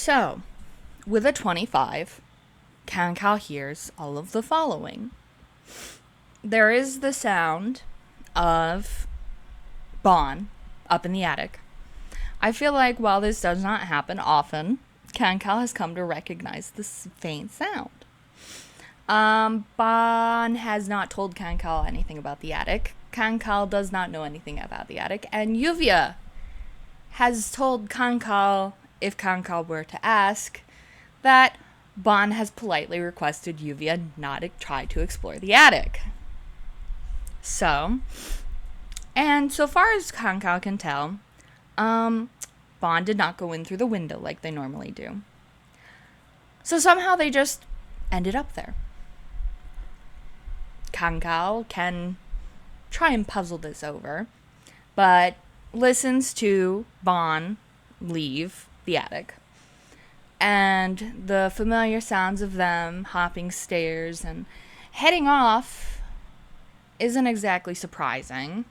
So, with a 25, Kankal hears all of the following. There is the sound of Bon up in the attic. I feel like while this does not happen often, Kankal has come to recognize this faint sound. Bon has not told Kankal anything about the attic. Kankal does not know anything about the attic. And Yuvia has told Kankal, if Kankal were to ask, that Bon has politely requested Yuvia not to try to explore the attic. So, and so far as Kankal can tell, Bon did not go in through the window like they normally do. So somehow they just ended up there. Kankal can try and puzzle this over, but listens to Bon leave the attic. And the familiar sounds of them hopping stairs and heading off isn't exactly surprising.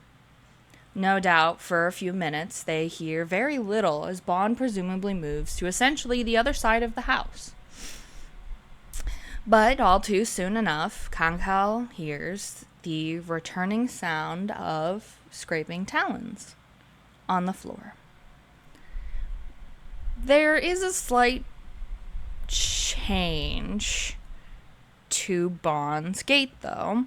No doubt, for a few minutes, they hear very little as Bon presumably moves to essentially the other side of the house. But all too soon enough, Kankal hears the returning sound of scraping talons on the floor. There is a slight change to Bon's gait, though.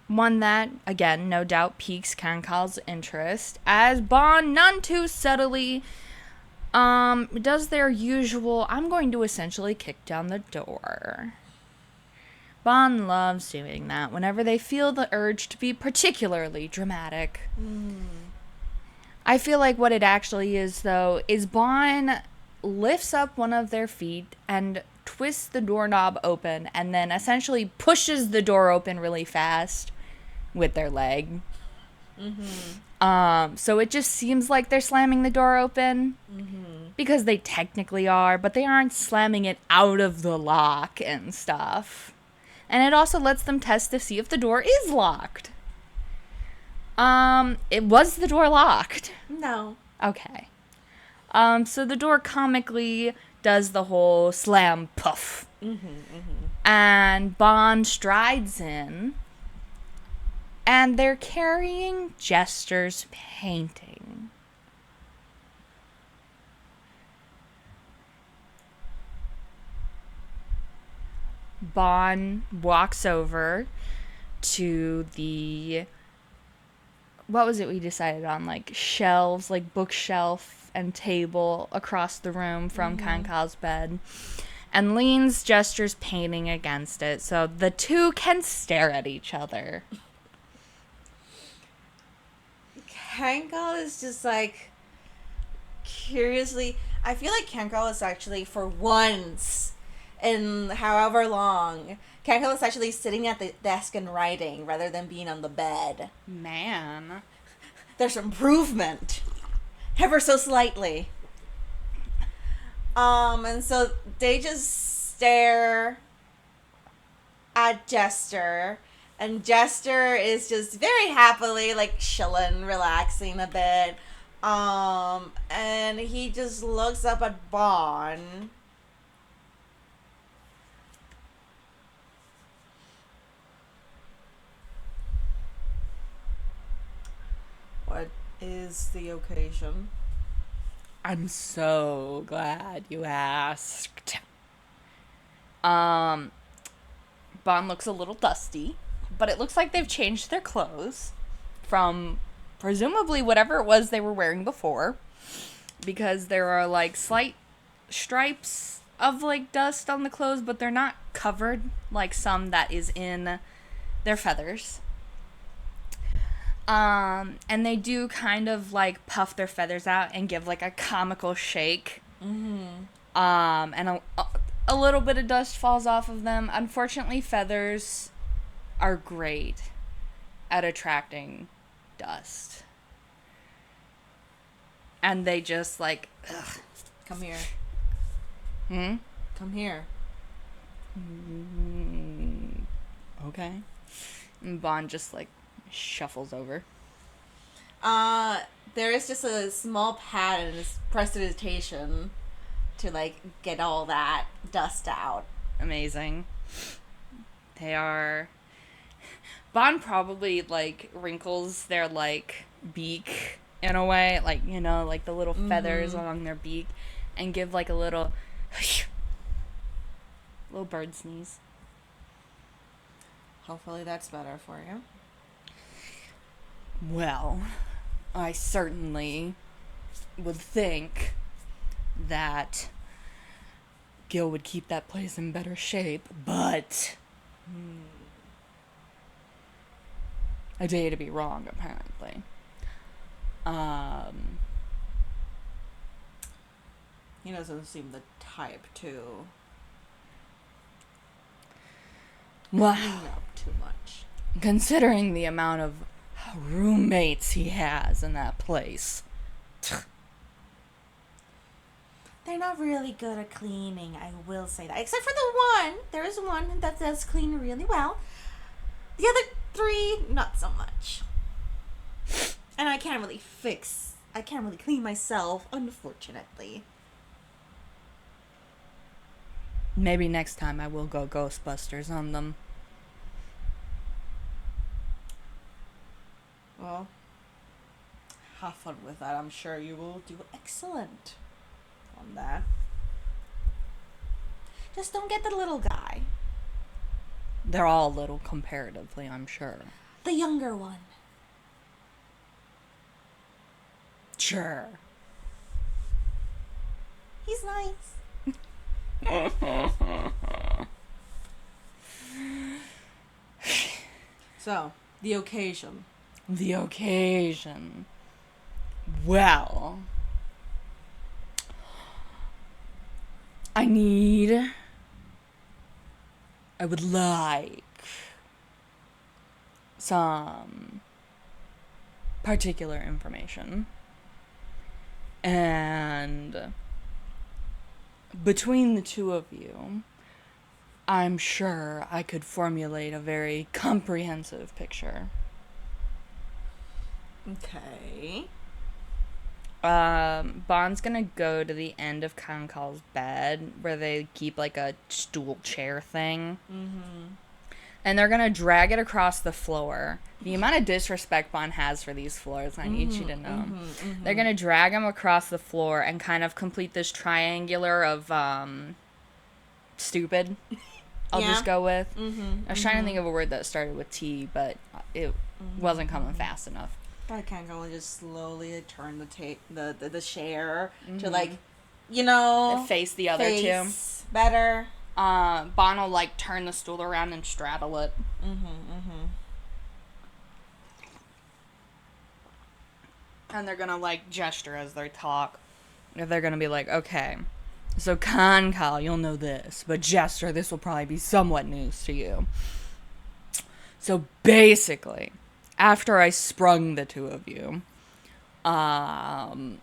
One that, again, no doubt piques Kankal's interest, as Bon none too subtly does their usual, I'm going to essentially kick down the door. Bon loves doing that whenever they feel the urge to be particularly dramatic. I feel like what it actually is, though, is Bon lifts up one of their feet and twists the doorknob open and then essentially pushes the door open really fast with their leg. So it just seems like they're slamming the door open because they technically are, but they aren't slamming it out of the lock and stuff. And it also lets them test to see if the door is locked. Was the door locked? No. Okay. So the door comically does the whole slam puff. And Bon strides in. And they're carrying Jester's painting. Bon walks over to the, what was it we decided on? Like shelves, like bookshelf and table across the room from Kankal's bed. And leans Jester's painting against it so the two can stare at each other. Kankal is just like curiously. I feel like Kankal is actually, for once in however long, Kankal is actually sitting at the desk and writing rather than being on the bed. Man. There's improvement, ever so slightly. And so they just stare at Jester. And Jester is just very happily, like, chilling, relaxing a bit. And he just looks up at Bon. What is the occasion? I'm so glad you asked. Bon looks a little dusty, but it looks like they've changed their clothes from presumably whatever it was they were wearing before, because there are like slight stripes of like dust on the clothes, but they're not covered like some that is in their feathers. And they do kind of like puff their feathers out and give like a comical shake. And a little bit of dust falls off of them. Unfortunately, feathers are great at attracting dust. And they just like, ugh. Come here. Come here. Okay. And Bon just like shuffles over. There is just a small pad in his prestidigitation to, like, get all that dust out. Amazing. They are... Bon probably, like, wrinkles their, like, beak in a way. Like, you know, like the little feathers along their beak. And give, like, a little... little bird sneeze. Hopefully that's better for you. Well, I certainly would think that Gil would keep that place in better shape, but a day to be wrong, apparently. He doesn't seem the type to Well, clean up too much. considering the amount of roommates he has in that place. They're not really good at cleaning, I will say that. Except for the one. There is one that does clean really well. The other three, not so much. And I can't really clean myself, unfortunately. Maybe next time I will go Ghostbusters on them. Well, have fun with that. I'm sure you will do excellent on that. Just don't get the little guy. They're all little comparatively, I'm sure. The younger one. Sure. He's nice. So, the occasion. The occasion. Well, I would like some particular information. And between the two of you, I'm sure I could formulate a very comprehensive picture. Okay. Bond's gonna go to the end of Kankal's bed where they keep like a stool chair thing. Mm-hmm. And they're gonna drag it across the floor. The amount of disrespect Bond has for these floors, I need you to know. They're gonna drag him across the floor and kind of complete this triangular of stupid. I'll just go with. I was trying to think of a word that started with T, but it wasn't coming fast enough. I can't go and just slowly turn the chair to, like, you know, Face the other two. Better. Bon will like turn the stool around and straddle it. And they're gonna like gesture as they talk. They're gonna be like, okay, so Kankal, you'll know this, but Jester, this will probably be somewhat news to you. So basically, after I sprung the two of you, I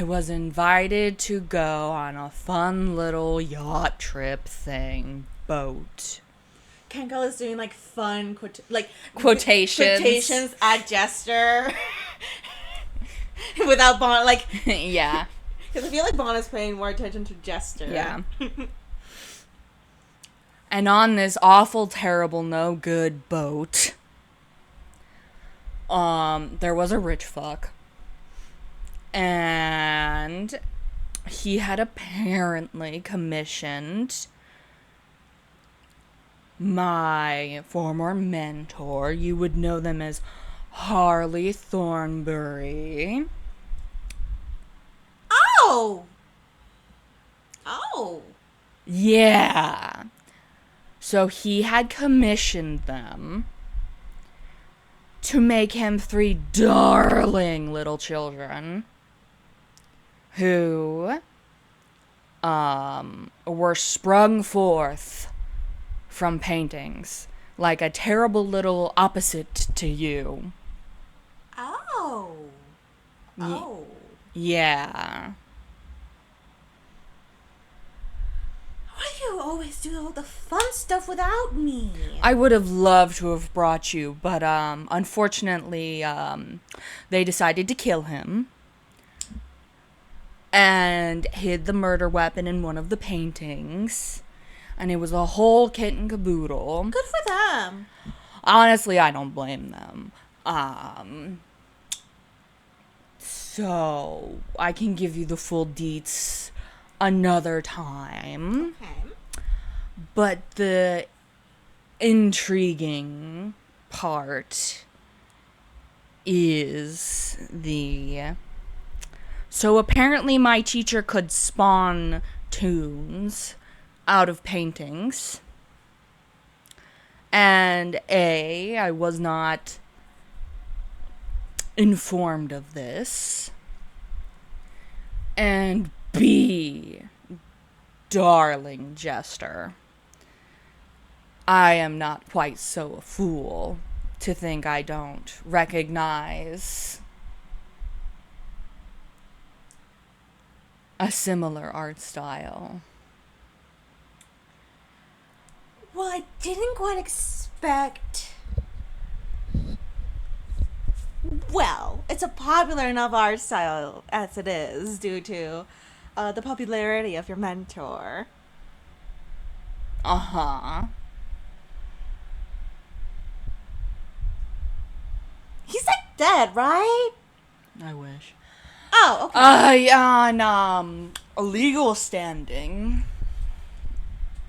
was invited to go on a fun little yacht trip thing, boat. Kankal is doing, like, fun Quotations at Jester. Without Bon, like... Yeah. Because I feel like Bon is paying more attention to Jester. Yeah. And on this awful, terrible, no good boat, there was a rich fuck. And he had apparently commissioned my former mentor. You would know them as Harley Thornbury. Oh! Oh! Yeah. So he had commissioned them to make him 3 darling little children who were sprung forth from paintings like a terrible little opposite to you. Oh. Oh. Yeah. Why do you always do all the fun stuff without me? I would have loved to have brought you, but unfortunately, they decided to kill him. and hid the murder weapon in one of the paintings. And it was a whole kit and caboodle. Good for them. Honestly, I don't blame them. So I can give you the full deets another time. Okay. But the intriguing part is so apparently my teacher could spawn toons out of paintings. And A, I was not informed of this. And B, darling Jester, I am not quite so a fool to think I don't recognize a similar art style. Well, I didn't quite expect... Well, it's a popular enough art style as it is due to the popularity of your mentor. Uh-huh. He's like dead, right? I wish. Oh, okay. On a legal standing,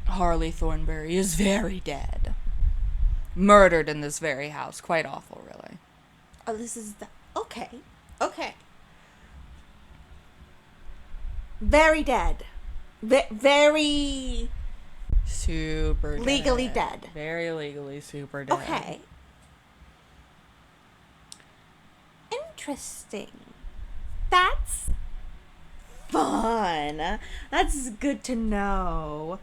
Harley Thornberry is very dead. Murdered in this very house. Quite awful, really. Oh, this is the... Okay. Okay. Very dead. Very... Super dead. Legally dead. Very legally super dead. Okay. Interesting. That's fun. That's good to know.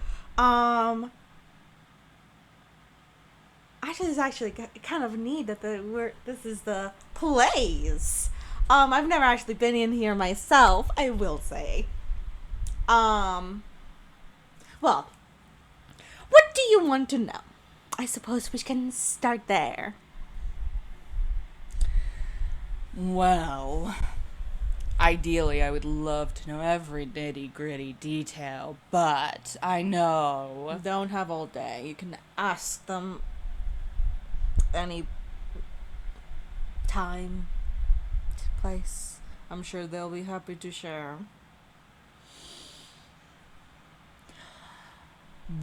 Actually, it's actually kind of neat that this is the place. I've never actually been in here myself, I will say. Well, what do you want to know? I suppose we can start there. Well, ideally, I would love to know every nitty-gritty detail, but I know... Don't have all day. You can ask them any time, place. I'm sure they'll be happy to share.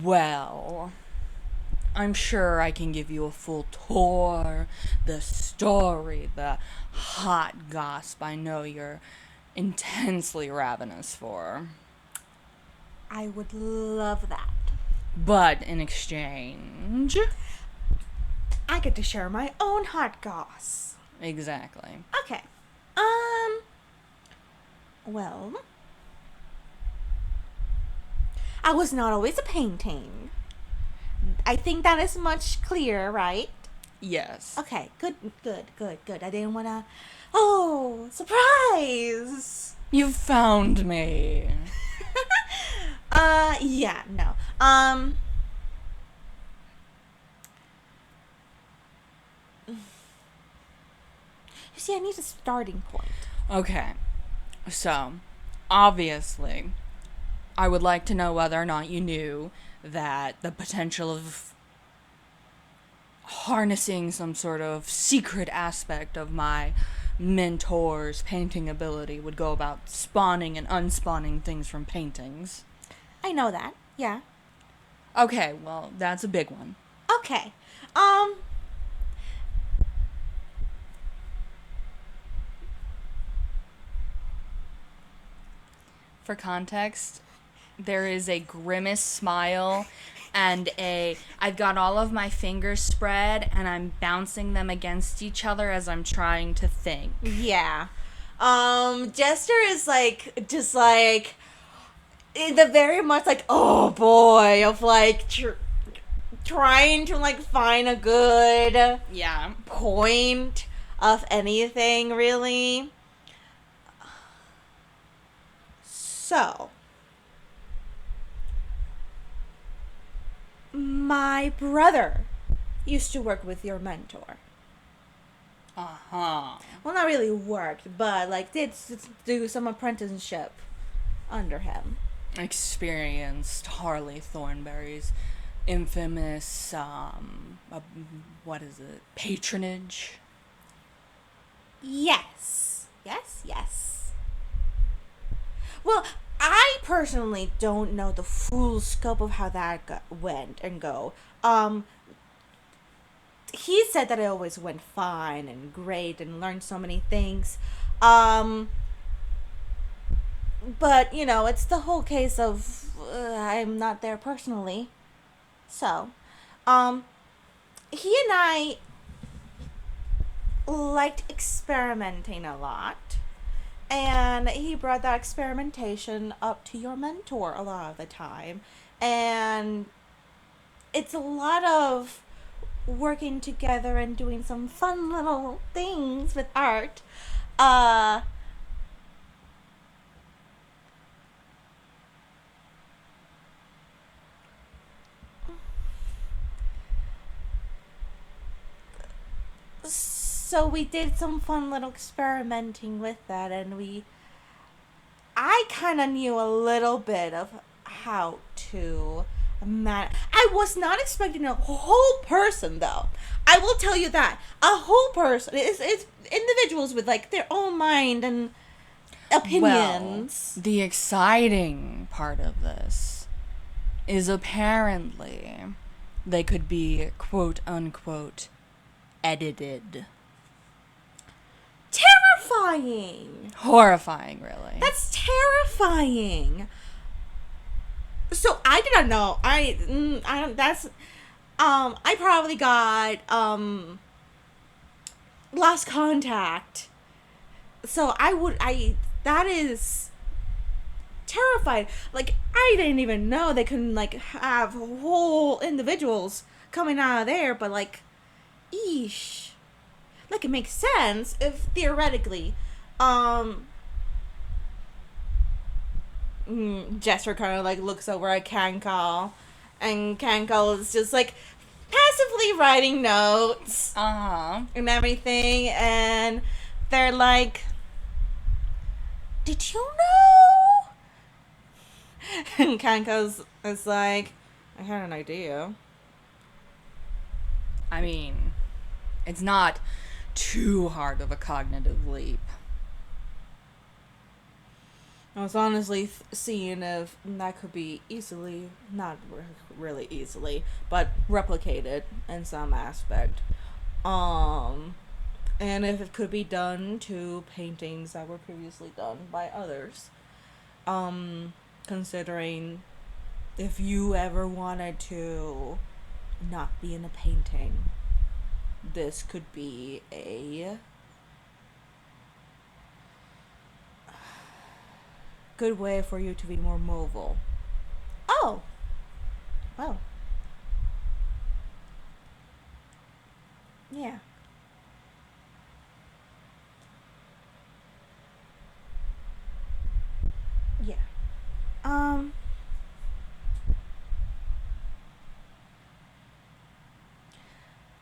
Well, I'm sure I can give you a full tour, the story, the hot gossip I know you're intensely ravenous for. I would love that. But in exchange... I get to share my own hot goss. Exactly. Okay. Well, I was not always a painting. I think that is much clearer, right? Yes. Okay, good. I didn't want to... Oh, surprise! You found me. Yeah, no. You see, I need a starting point. Okay. So, obviously, I would like to know whether or not you knew that the potential of harnessing some sort of secret aspect of my mentor's painting ability would go about spawning and unspawning things from paintings. I know that, yeah. Okay, well, that's a big one. Okay. For context, there is a grimace smile and I've got all of my fingers spread and I'm bouncing them against each other as I'm trying to think. Yeah. Jester is just in the very much oh boy, of trying to find a good point of anything, really. So, my brother used to work with your mentor. Uh-huh. Well, not really worked, but did do some apprenticeship under him. Experienced Harley Thornberry's infamous, patronage? Yes. Yes. Well, I personally don't know the full scope of how that went and go. He said that it always went fine and great and learned so many things. But, it's the whole case of I'm not there personally. So, he and I liked experimenting a lot. And he brought that experimentation up to your mentor a lot of the time. And it's a lot of working together and doing some fun little things with art. So we did some fun little experimenting with that, and I kind of knew a little bit of how to I was not expecting a whole person, though. I will tell you that. A whole person. It's individuals with, like, their own mind and opinions. Well, the exciting part of this is apparently they could be, quote unquote, edited. Terrifying. Horrifying, really. That's terrifying. So I did not know. I probably got lost contact. So that is terrified. Like, I didn't even know they couldn't, like, have whole individuals coming out of there, but, like, eesh. Like, it makes sense if theoretically, Jester kind of, like, looks over at Kankal, and Kankal is just, like, passively writing notes. And everything, and they're like, did you know? And Kankal is like, I had an idea. I mean, it's not too hard of a cognitive leap. I was honestly seeing if that could be easily, not really easily, but replicated in some aspect. And if it could be done to paintings that were previously done by others. Considering if you ever wanted to not be in a painting, this could be a good way for you to be more mobile. Oh. Well. Yeah. Yeah.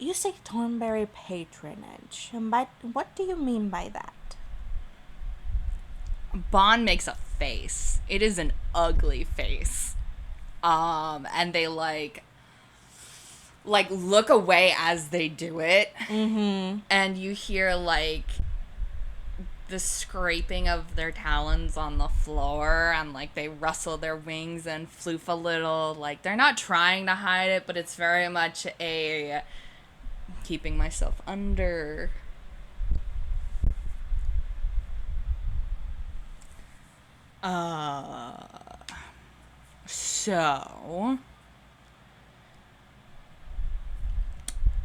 You say Thornberry patronage. And what do you mean by that? Bon makes a face. It is an ugly face. And they like look away as they do it. Mm-hmm. And you hear, like, the scraping of their talons on the floor, and, like, they rustle their wings and floof a little. Like, they're not trying to hide it, but it's very much a keeping myself under. So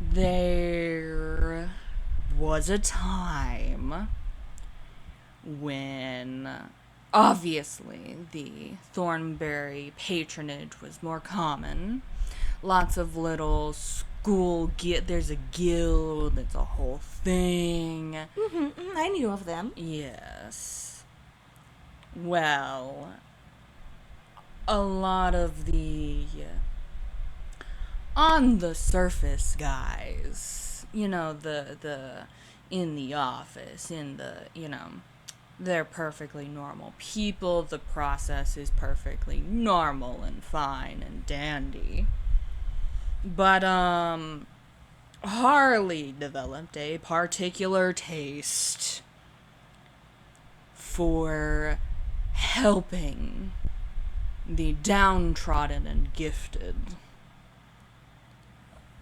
there was a time when obviously the Thornberry patronage was more common. Lots of little school there's a guild, it's a whole thing. Mm-hmm. I knew of them. Yes. Well, a lot of the on the surface guys, the in the office, in the, they're perfectly normal people. The process is perfectly normal and fine and dandy. But, Harley developed a particular taste for helping the downtrodden and gifted.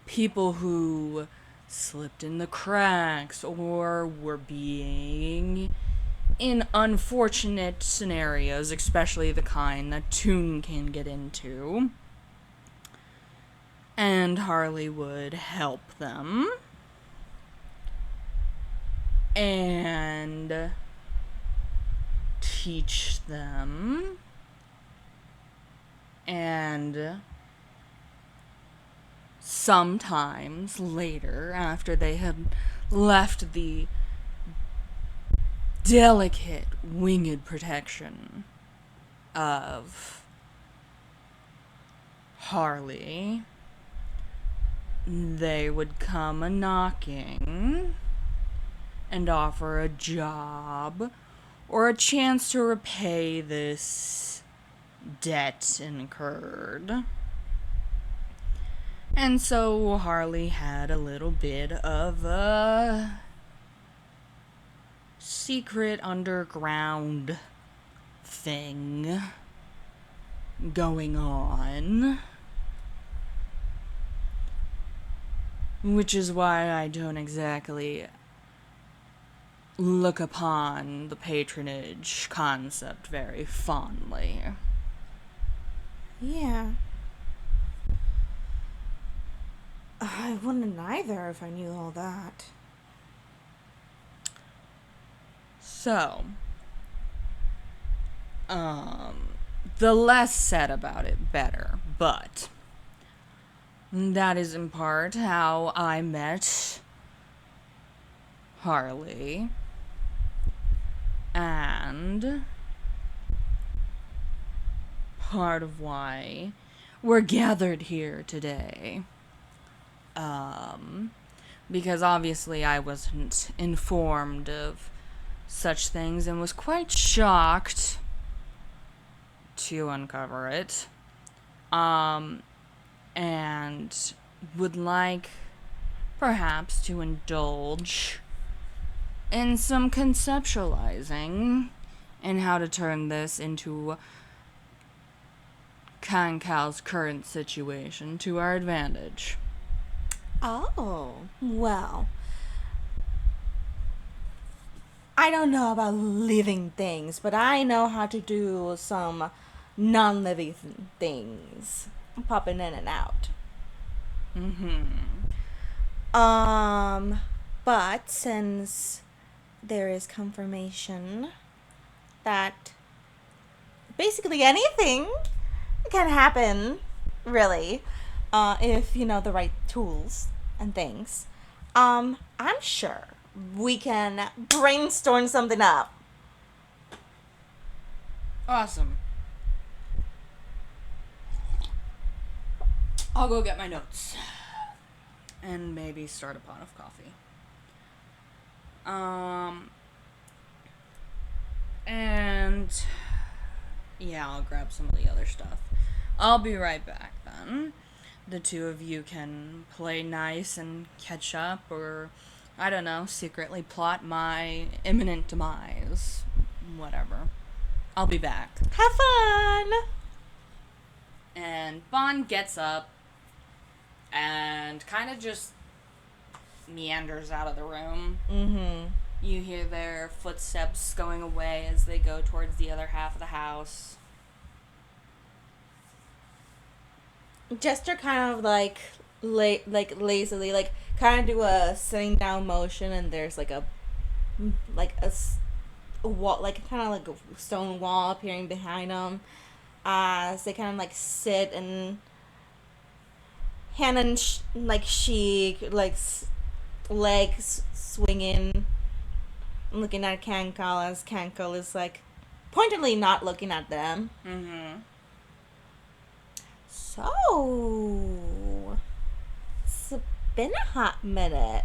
People who slipped in the cracks or were being in unfortunate scenarios, especially the kind that Toon can get into. And Harley would help them. And teach them. And sometimes later, after they had left the delicate winged protection of Harley, they would come a-knocking and offer a job or a chance to repay this debt incurred. And so Harley had a little bit of a secret underground thing going on. Which is why I don't exactly look upon the patronage concept very fondly. Yeah. I wouldn't either if I knew all that. So, the less said about it, better. But that is in part how I met Harley. And part of why we're gathered here today. Because obviously I wasn't informed of such things and was quite shocked to uncover it. And would like perhaps to indulge in some conceptualizing in how to turn this into Kankal's current situation to our advantage. Oh, well. I don't know about living things, but I know how to do some non-living things. Popping in and out. But since there is confirmation that basically anything can happen, really, if you know the right tools and things, I'm sure we can brainstorm something up. Awesome. I'll go get my notes. And maybe start a pot of coffee. And yeah, I'll grab some of the other stuff. I'll be right back then. The two of you can play nice and catch up, or I don't know, secretly plot my imminent demise. Whatever. I'll be back. Have fun! And Bon gets up and kind of just meanders out of the room. You hear their footsteps going away as they go towards the other half of the house. Jester kind of lazily, kind of do a sitting down motion, and there's a wall, kind of like a stone wall appearing behind them, as they kind of sit and hand and cheek, legs swinging, looking at Kankal, as Kankal is pointedly not looking at them. So, it's been a hot minute.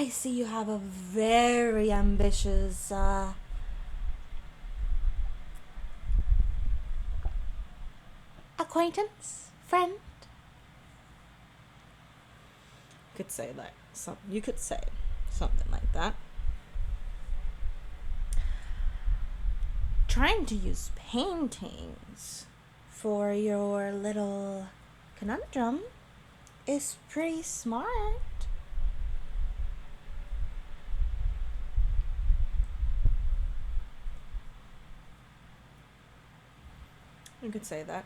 I see you have a very ambitious acquaintance, friend. Could say that. You could say something like that. Trying to use paintings for your little conundrum is pretty smart. You could say that.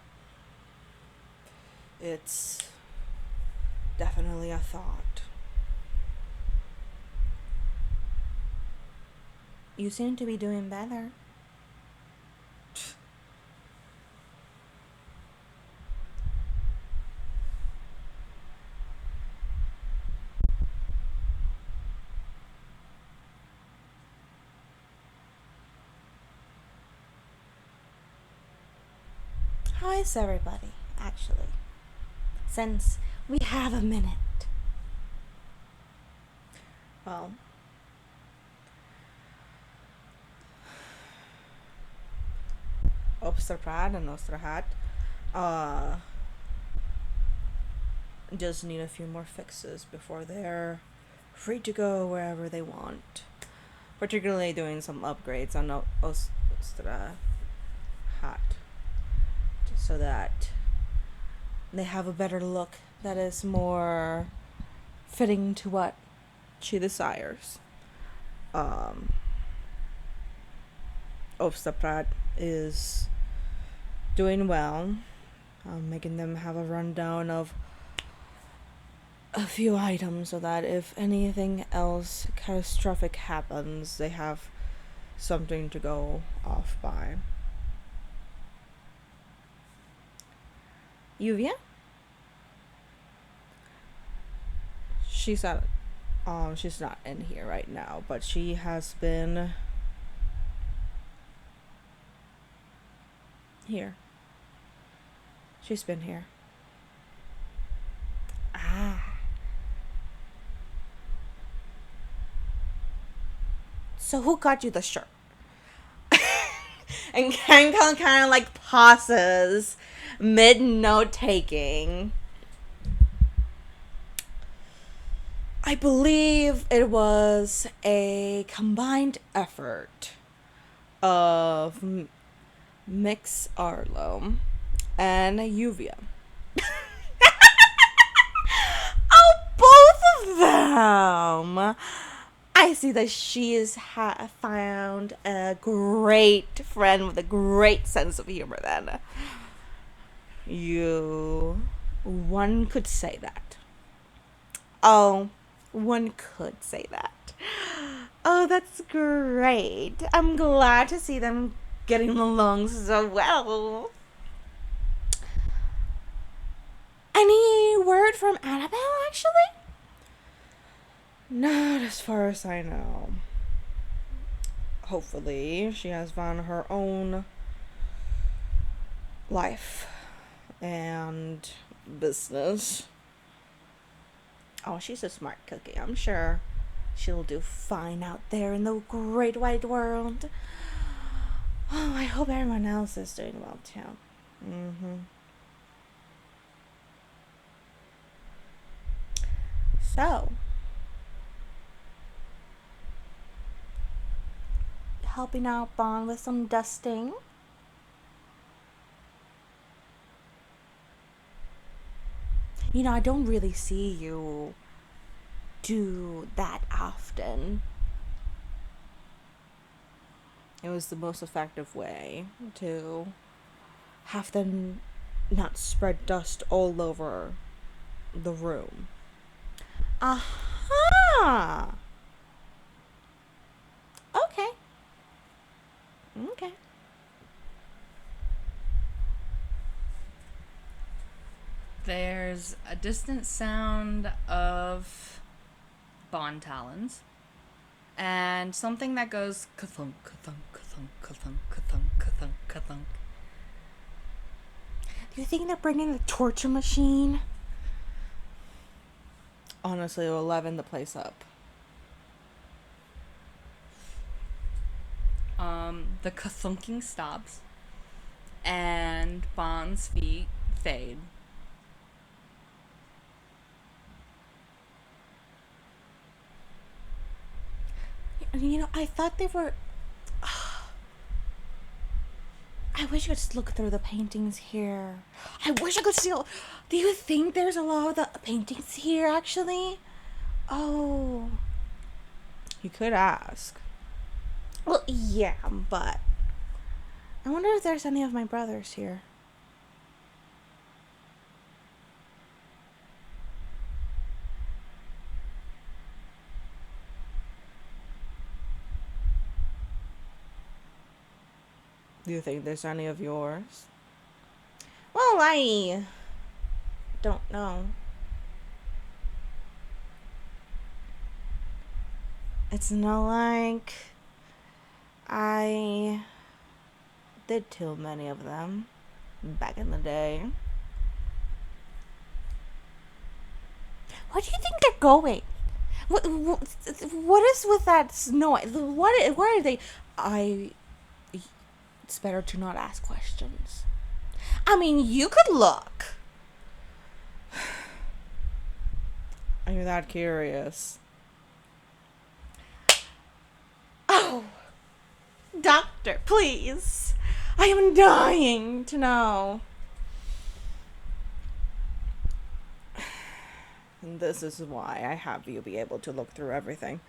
It's definitely a thought. You seem to be doing better. How is everybody, actually? Since we have a minute. Well, Obstrad and Ostrahat just need a few more fixes before they're free to go wherever they want. Particularly doing some upgrades on Ostrahat, so that they have a better look that is more fitting to what she desires. Obstaprad is doing well, making them have a rundown of a few items so that if anything else catastrophic happens, they have something to go off by. Yuvia? She's not in here right now, but she has been here. She's been here. So who got you the shirt? And Kankal kind of like pauses mid note taking. I believe it was a combined effort of Bon Arlo and Yuvia. Oh, both of them! I see that she has found a great friend with a great sense of humor then. One could say that. Oh, one could say that. Oh, that's great. I'm glad to see them getting along so well. Any word from Annabelle, actually? Not as far as I know. Hopefully, she has found her own life and business. Oh, she's a smart cookie. I'm sure she'll do fine out there in the great wide world. Oh, I hope everyone else is doing well, too. So, helping out Bon with some dusting. You know, I don't really see you do that often. It was the most effective way to have them not spread dust all over the room. Aha! Okay. There's a distant sound of Bon talons and something that goes ka-thunk, ka-thunk, ka-thunk, ka-thunk, ka-thunk, ka-thunk, ka-thunk. Do you think they're bringing the torture machine? Honestly, it'll liven the place up. the kathunking stops, and Bond's feet fade. You know, I thought they were... I wish I could just look through the paintings here. I wish I could see... Do you think there's a lot of the paintings here, actually? Oh. You could ask. Well, yeah, but... I wonder if there's any of my brothers here. Do you think there's any of yours? Well, I don't know. It's not like I did too many of them back in the day. Where do you think they're going? What is with that noise? Where are they? It's better to not ask questions. I mean, you could look. Are you that curious? Oh, doctor, please. I am dying to know. And this is why I have you be able to look through everything.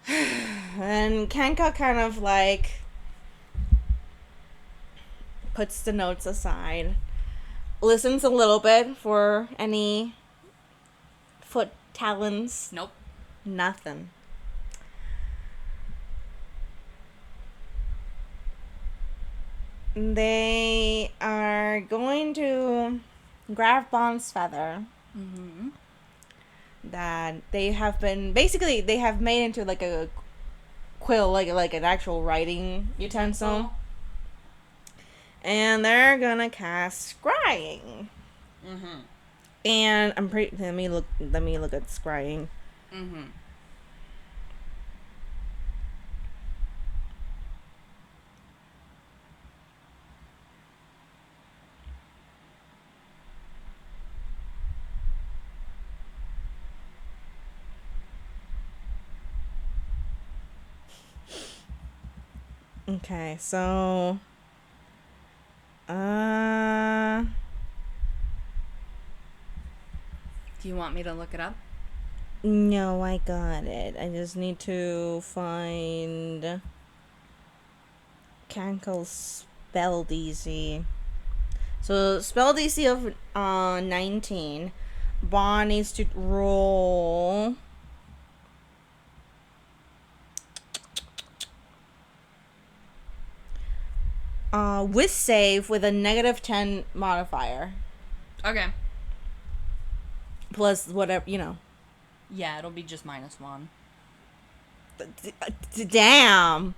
And Kankal kind of like puts the notes aside, listens a little bit for any foot talons. Nope. Nothing. They are going to grab Bond's feather. Mm-hmm. That they have been basically they have made into like a quill, like an actual writing utensil. And they're gonna cast scrying. Mm-hmm. And I'm pretty. Let me look at scrying. Mm-hmm. Okay, so Do you want me to look it up? no, I got it. I just need to find Kankal's spell DC. So spell DC of 19. Bond needs to roll with save with a -10 modifier. Okay. Plus whatever, you know. Yeah, it'll be just -1. Damn.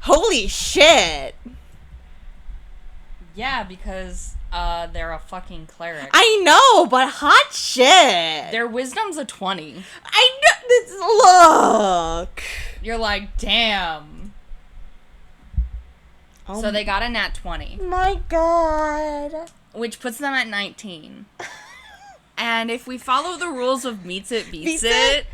Holy shit. Yeah, because they're a fucking cleric. I know, but hot shit. Their wisdom's a 20. I know. Look. You're like, damn. Oh So they got a nat 20, my god. which puts them at 19. And if we follow the rules of meets it, beats Beats it.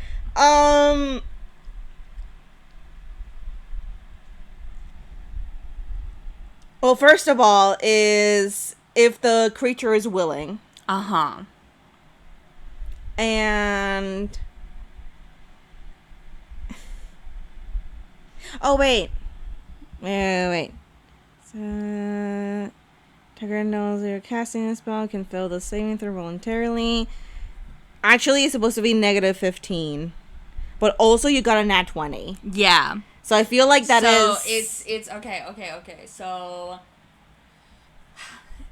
Well, first of all, is if the creature is willing. Uh-huh. And... Oh, wait. Wait. So... Target knows you're casting a spell, can fail the saving throw voluntarily. Actually, it's supposed to be -15. But also, you got a nat 20. Yeah. So I feel like that is... So it's okay. So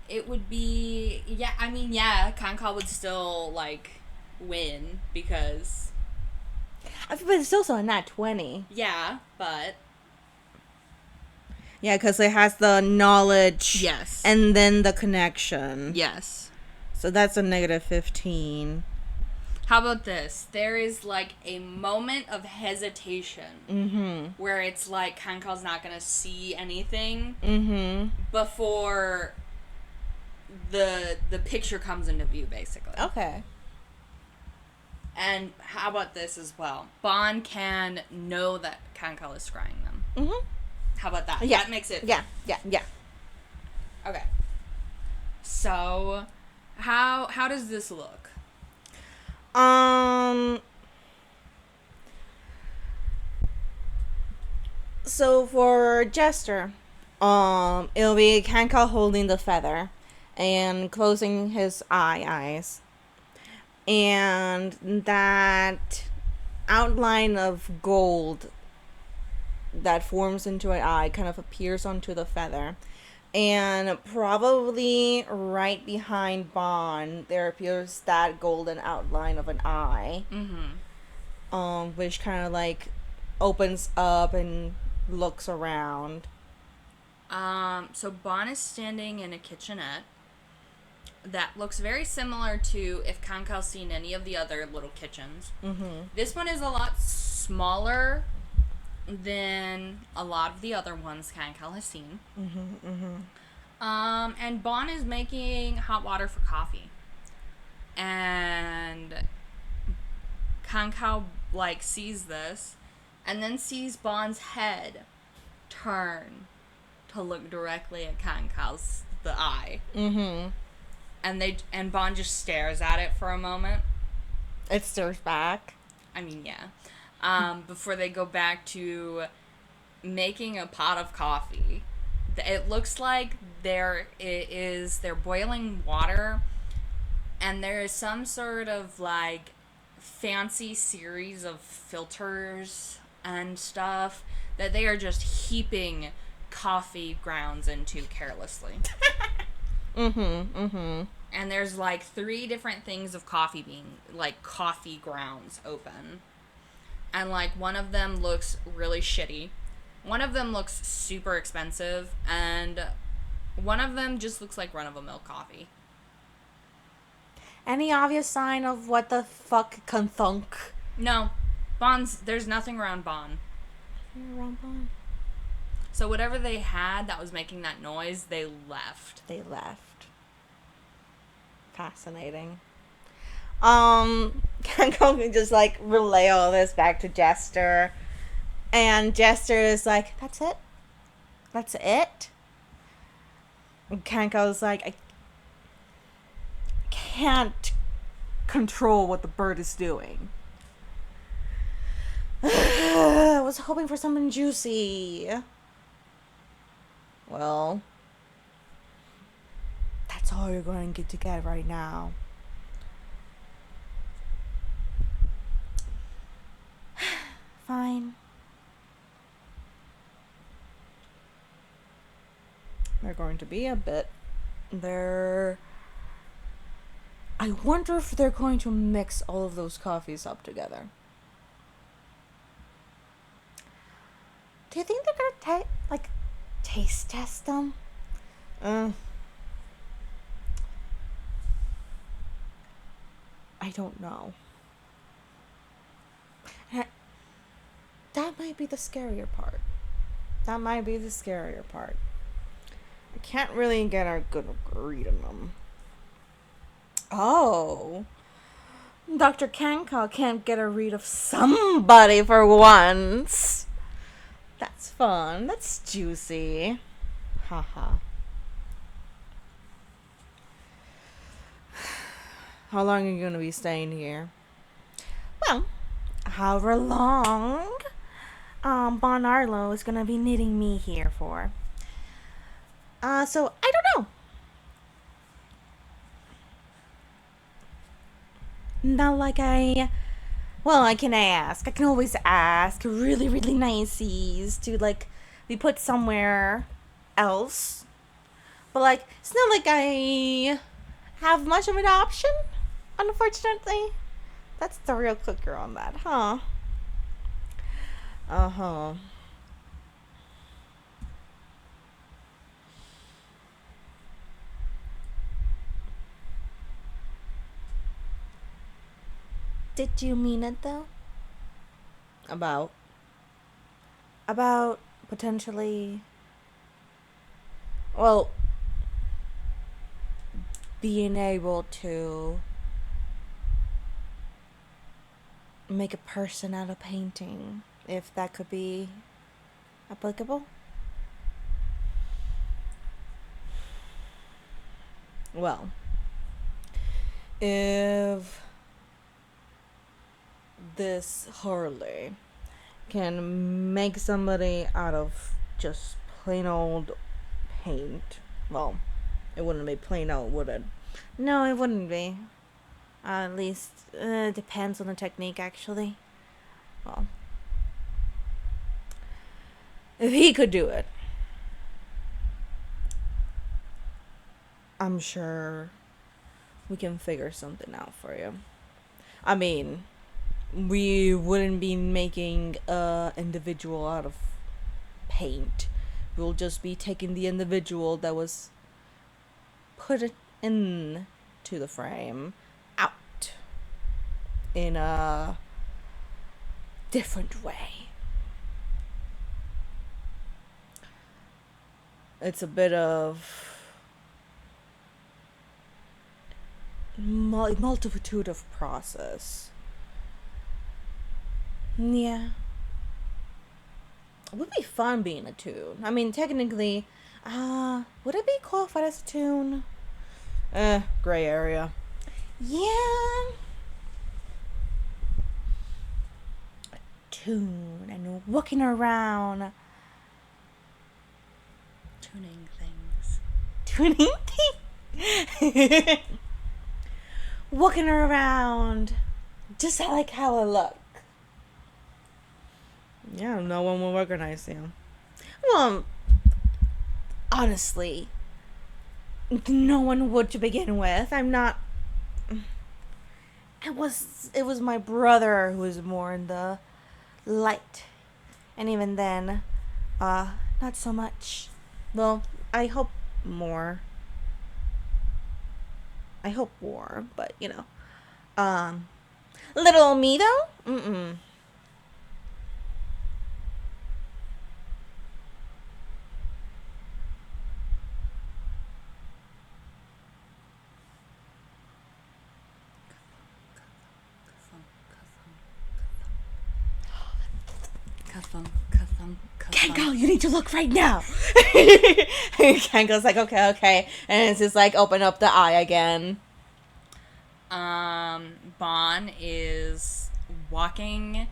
it would be, yeah, I mean, yeah, Kankal would still, like, win because... But it's still a nat 20. Yeah, but... Yeah, because it has the knowledge. Yes. And then the connection. Yes. So that's a -15. How about this? There is like a moment of hesitation where it's like Kankal's not gonna see anything before the picture comes into view, basically. Okay. And how about this as well? Bon can know that Kankal is scrying them. How about that? Yeah. That makes it. Yeah. Okay. So, how does this look? So for Jester, it'll be Kankal holding the feather and closing his eyes. And that outline of gold that forms into an eye kind of appears onto the feather. And probably right behind Bon, there appears that golden outline of an eye. Which kind of like opens up and looks around. So Bon is standing in a kitchenette that looks very similar to if Kankal's seen any of the other little kitchens. This one is a lot smaller than a lot of the other ones Kankal has seen. And Bon is making hot water for coffee. And Kankal, like, sees this and then sees Bon's head turn to look directly at Kankal's, the eye. And Bon just stares at it for a moment. It stares back. I mean, yeah. Before they go back to making a pot of coffee. It looks like they're boiling water, and there is some sort of like fancy series of filters and stuff that they are just heaping coffee grounds into carelessly. And there's like 3 different things of coffee grounds open. And like one of them looks really shitty. One of them looks super expensive, and one of them just looks like run-of-the-mill coffee. Any obvious sign of what the fuck can thunk? No. There's nothing around Bon. Around Bon? So whatever they had that was making that noise, they left. Fascinating. Kankal can just like relay all this back to Jester. And Jester is like, that's it? And Kankal's like, I can't control what the bird is doing. I was hoping for something juicy. Well, that's all you're going to get right now. Fine. They're going to be a bit. I wonder if they're going to mix all of those coffees up together. Do you think they're going to taste test them? I don't know. That might be the scarier part. I can't really get a good read on them. Oh. Dr. Kankal can't get a read of somebody for once. That's fun. That's juicy. Haha. How long are you going to be staying here? Well, however long Bon Arlo is going to be needing me here for. So, I don't know. Not like I can ask. I can always ask really, really niceies to, be put somewhere else. But, it's not like I have much of an option, unfortunately. That's the real kicker on that, huh? Uh-huh. Did you mean it, though? About Potentially... Well, being able to make a person out of painting, if that could be applicable. Well, if this Harley can make somebody out of just plain old paint, well, it wouldn't be plain old, would it? No, it wouldn't be. At least, it depends on the technique, actually. Well, if he could do it, I'm sure we can figure something out for you. I mean, we wouldn't be making an individual out of paint. We'll just be taking the individual that was put in to the frame out in a different way. It's a bit of multitude of process. Yeah. It would be fun being a toon. I mean, technically, would it be qualified as a toon? Gray area. Yeah. A toon and walking around. tuning things. Tuning things? Walking around. Just like how I look. Yeah, no one will recognize you. Well, honestly, no one would to begin with. I'm not... It was my brother who was more in the light. And even then, not so much. Well, I hope more. I hope more, but, you know. Little me, though? Mm-mm. Kankal, you need to look right now. Kankal's like, okay. And it's just like, open up the eye again. Bon is walking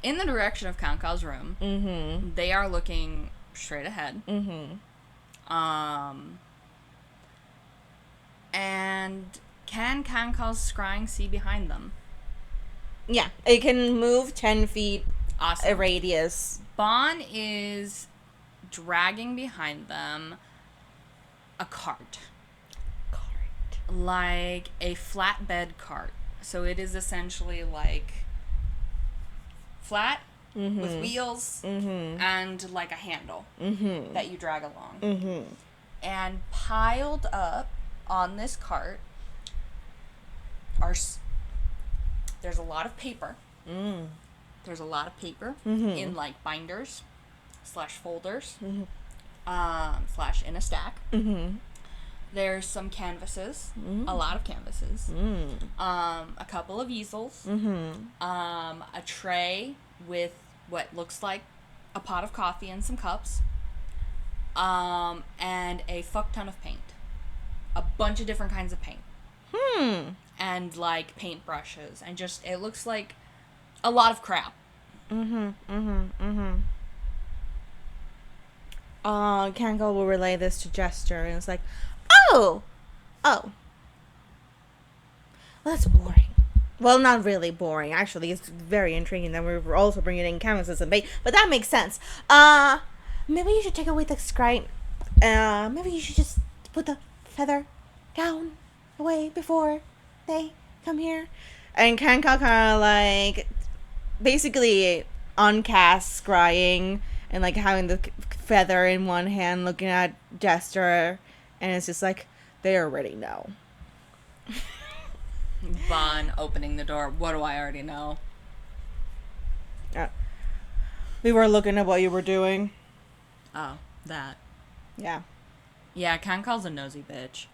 in the direction of Kankal's room. Mm-hmm. They are looking straight ahead. Mm-hmm. And can Kankal's scrying see behind them? Yeah, it can move 10 feet. Awesome. A radius. Bon is dragging behind them a cart. Like a flatbed cart. So it is essentially like flat with wheels and like a handle that you drag along. And piled up on this cart are there's a lot of paper. There's a lot of paper in like binders / folders / in a stack. There's some canvases, a lot of canvases, a couple of easels, a tray with what looks like a pot of coffee and some cups, and a fuck ton of paint. A bunch of different kinds of paint. And like paint brushes, and just, it looks like a lot of crap. Kankal will relay this to Jester, and it's like, oh, well, that's boring. Well, not really boring. Actually, it's very intriguing that we're also bringing in canvases and paint, but that makes sense. Maybe you should take away the scrying. Maybe you should just put the feather down away before they come here. And Kankal kind of like basically uncast scrying and like having the feather in one hand, looking at Jester, and it's just like, they already know. Bon opening the door. What do I already know? We were looking at what you were doing. Oh, that. Yeah. Yeah, Kankal's a nosy bitch.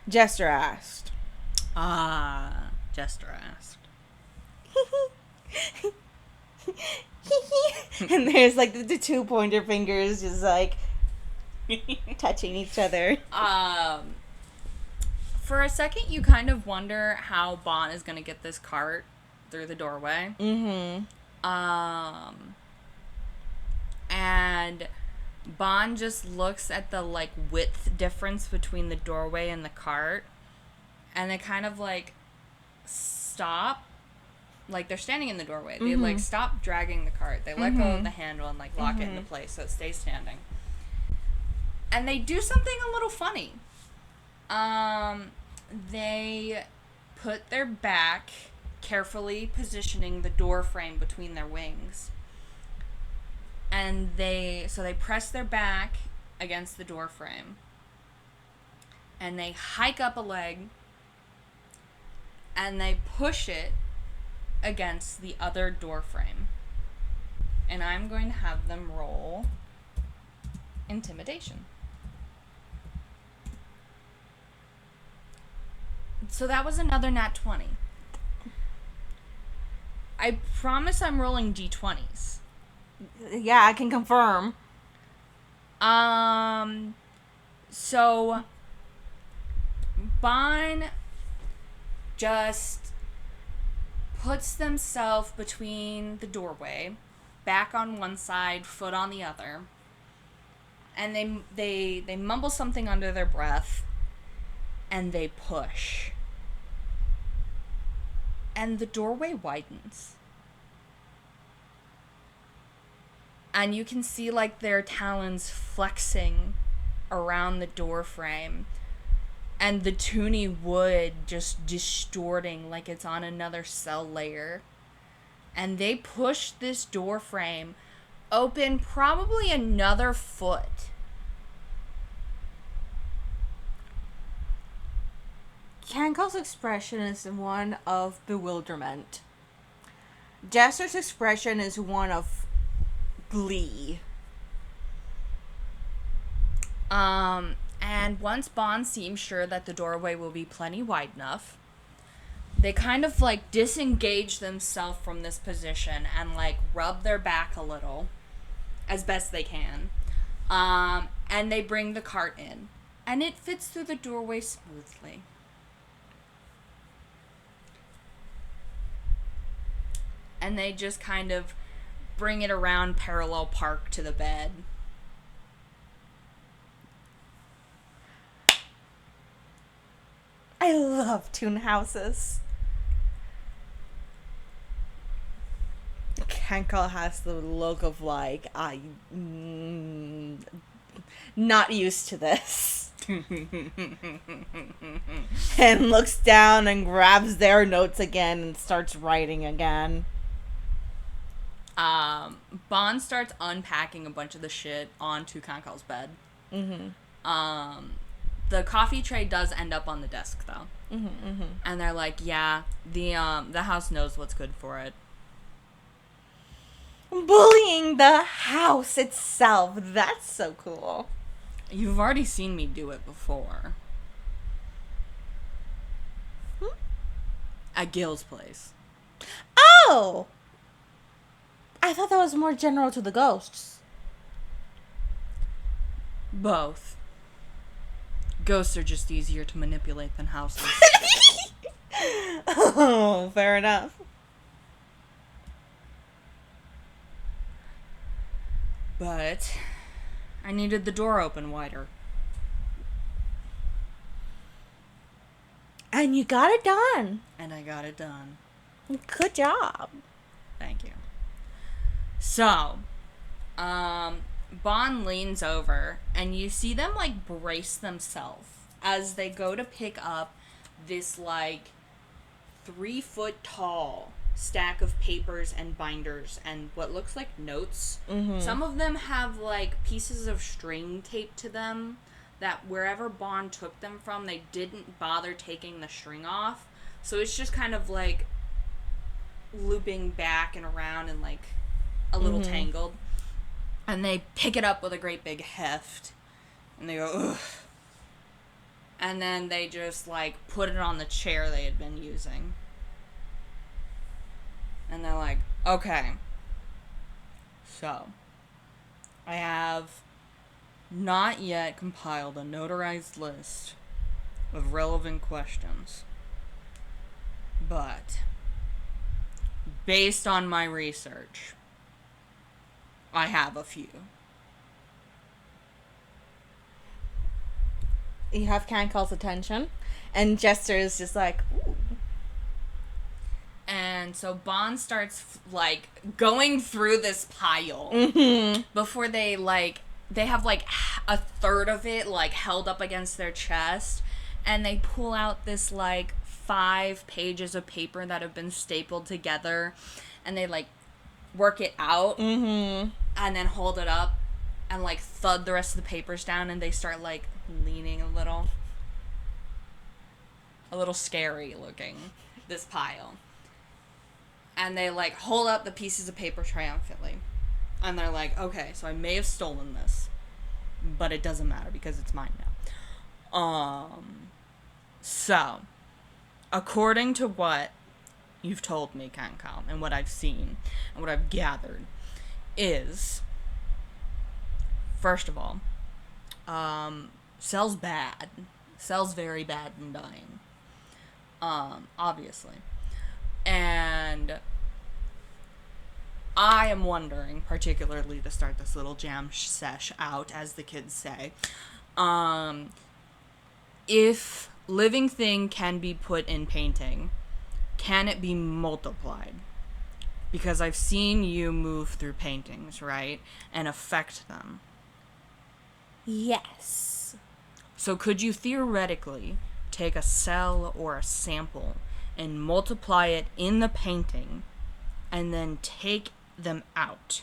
Jester asked. Jester asked. And there's like the two pointer fingers just like touching each other. For a second, you kind of wonder how Bon is going to get this cart through the doorway. Mm-hmm. And Bon just looks at the, like, width difference between the doorway and the cart. And they kind of, like, stop. Like, they're standing in the doorway. They, like, stop dragging the cart. They let go of the handle and, like, lock it into place so it stays standing. And they do something a little funny. They put their back, carefully positioning the door frame between their wings. And they press their back against the door frame. And they hike up a leg. And they push it against the other door frame. And I'm going to have them roll intimidation. So that was another nat 20. I promise I'm rolling d20s. Yeah, I can confirm. So Bon just puts themselves between the doorway, back on one side, foot on the other, and they mumble something under their breath, and they push. And the doorway widens. And you can see, like, their talons flexing around the door frame. And the toony wood just distorting like it's on another cell layer. And they push this door frame open probably another foot. Kankal's expression is one of bewilderment. Jester's expression is one of glee. And once Bon seems sure that the doorway will be plenty wide enough, they kind of, like, disengage themselves from this position and, like, rub their back a little as best they can. And they bring the cart in. And it fits through the doorway smoothly. And they just kind of bring it around parallel park to the bed. I love toon houses. Kankal has the look of like, not used to this. And looks down and grabs their notes again and starts writing again. Bon starts unpacking a bunch of the shit onto Kankal's bed. The coffee tray does end up on the desk, though. And they're like, yeah, the house knows what's good for it. Bullying the house itself. That's so cool. You've already seen me do it before. At Gil's place. Oh! I thought that was more general to the ghosts. Both. Ghosts are just easier to manipulate than houses. Oh, fair enough. But I needed the door open wider. And you got it done. And I got it done. Good job. Thank you. So, Bon leans over, and you see them, like, brace themselves as they go to pick up this, like, 3-foot tall stack of papers and binders and what looks like notes. Some of them have, like, pieces of string taped to them that wherever Bond took them from, they didn't bother taking the string off. So it's just kind of like looping back and around and like a little tangled. And they pick it up with a great big heft. And they go, ugh. And then they just like put it on the chair they had been using. And they're like, okay. So, I have not yet compiled a notarized list of relevant questions. But, based on my research, I have a few. You have Kankal's attention, and Jester is just like, ooh. And so Bond starts, like, going through this pile before they have, like, a third of it, like, held up against their chest, and they pull out this, like, 5 pages of paper that have been stapled together, and they, like, work it out, and then hold it up, and, like, thud the rest of the papers down, and they start, like, leaning a little scary looking, this pile. And they, like, hold up the pieces of paper triumphantly. And they're like, okay, so I may have stolen this, but it doesn't matter because it's mine now. So, according to what you've told me, Kankal, and what I've seen, and what I've gathered, is, first of all, Cell's bad. Cell's very bad and dying. Obviously. And I am wondering, particularly to start this little jam sesh out, as the kids say, if living thing can be put in painting, can it be multiplied? Because I've seen you move through paintings, right? And affect them. Yes. So could you theoretically take a cell or a sample and multiply it in the painting and then take them out?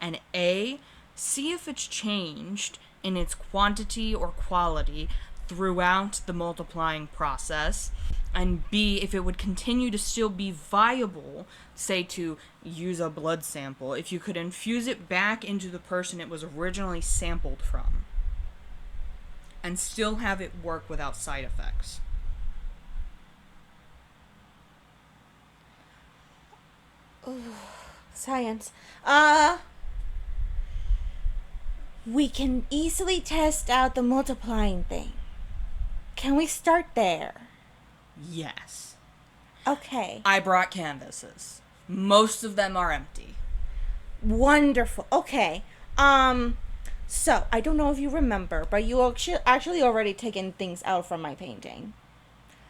And A, see if it's changed in its quantity or quality throughout the multiplying process, and B, if it would continue to still be viable, say to use a blood sample, if you could infuse it back into the person it was originally sampled from and still have it work without side effects. Ooh, science. We can easily test out the multiplying thing. Can we start there? Yes. Okay. I brought canvases. Most of them are empty. Wonderful. Okay. So, I don't know if you remember, but you actually already taken things out from my painting.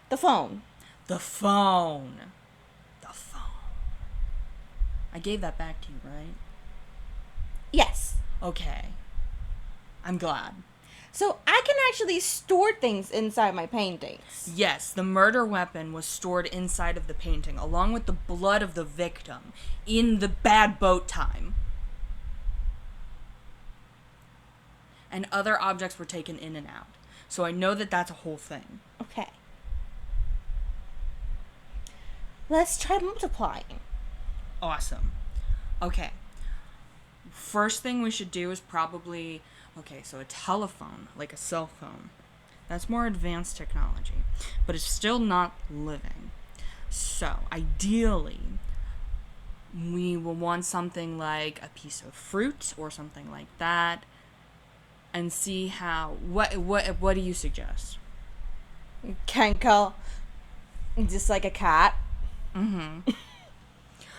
The phone. The phone. I gave that back to you, right? Yes. Okay. I'm glad. So, I can actually store things inside my paintings. Yes, the murder weapon was stored inside of the painting, along with the blood of the victim, in the bad boat time. And other objects were taken in and out. So I know that that's a whole thing. Okay. Let's try multiplying. Awesome. Okay. First thing we should do is probably... Okay, so a telephone, like a cell phone. That's more advanced technology. But it's still not living. So, ideally, we will want something like a piece of fruit or something like that. And see how... What do you suggest? Kankal. Just like a cat. Mm-hmm.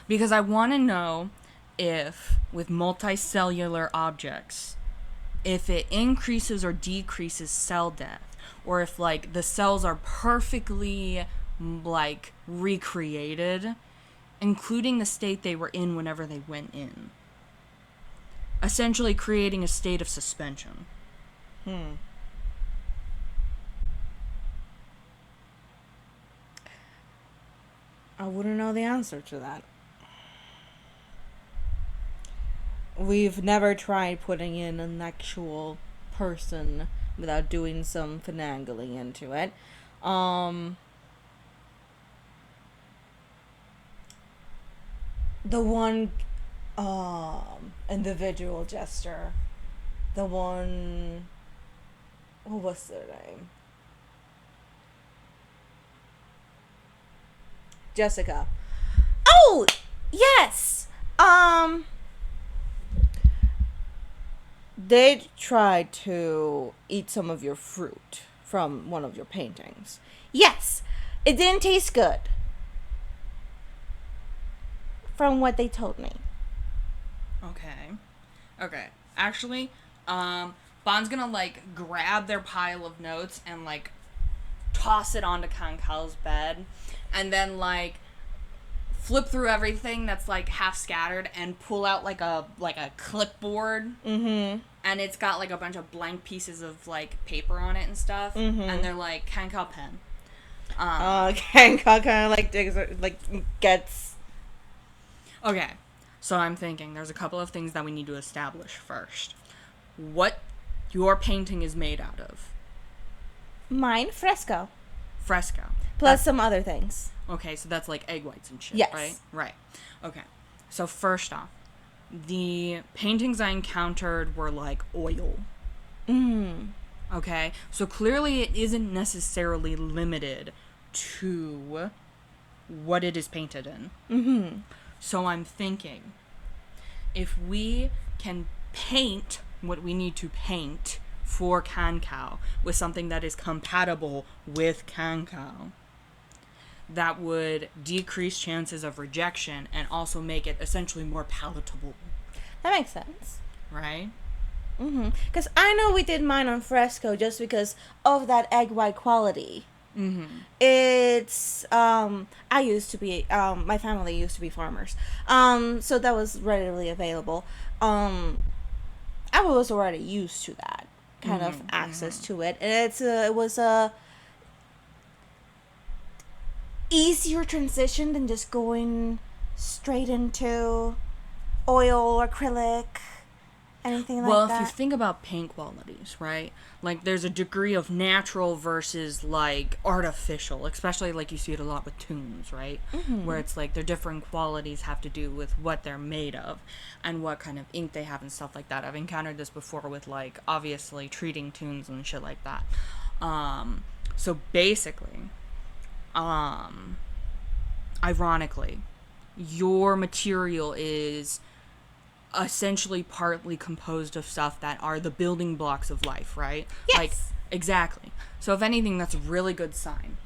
Because I want to know if, with multicellular objects, if it increases or decreases cell death, or if, like, the cells are perfectly, like, recreated, including the state they were in whenever they went in. Essentially creating a state of suspension. I wouldn't know the answer to that. We've never tried putting in an actual person without doing some finagling into it. The one individual Jester. The one, what was their name? Jessica. Oh, yes. They tried to eat some of your fruit from one of your paintings. Yes, it didn't taste good. From what they told me. Okay. Actually, Bond's gonna, like, grab their pile of notes and, like, toss it onto Kankal's bed. And then, like, flip through everything that's, like, half scattered and pull out, like a clipboard. Mm-hmm. And it's got, like, a bunch of blank pieces of, like, paper on it and stuff. Mm-hmm. And they're, like, Kankal pen. Kankal kind of, like, digs, like, gets... Okay, so I'm thinking there's a couple of things that we need to establish first. What your painting is made out of. Mine, fresco. Fresco. Plus some other things. Okay, so that's like egg whites and shit, yes. Right? Right. Okay. So first off, the paintings I encountered were like oil. Okay? So clearly it isn't necessarily limited to what it is painted in. So I'm thinking, if we can paint what we need to paint for Kankal with something that is compatible with Kankal, that would decrease chances of rejection and also make it essentially more palatable. That makes sense. Right? Because I know we did mine on fresco just because of that egg white quality. It's I used to be my family used to be farmers, so that was readily available. I was already used to that kind of access to it, and it was a easier transition than just going straight into oil, acrylic, anything like that. Well, if you think about paint qualities, right? Like, there's a degree of natural versus, like, artificial, especially, like, you see it a lot with tunes, right? Where it's, like, their different qualities have to do with what they're made of and what kind of ink they have and stuff like that. I've encountered this before with, like, obviously treating tunes and shit like that. So, basically, ironically, your material is essentially partly composed of stuff that are the building blocks of life, right? Yes. Like, exactly. So if anything, that's a really good sign.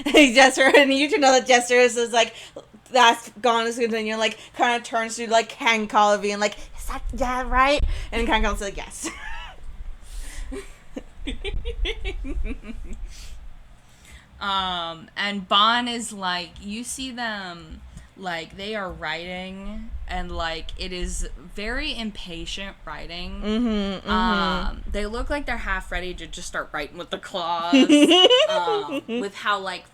Jester, and you can know that Jester is like, that's gone as good, and you're like, kind of turns to like Kankal being like, is that right? And Kankal's like, yes. And Bon is like, you see them, like, they are writing, and, like, it is very impatient writing. They look like they're half ready to just start writing with the claws, with how, like,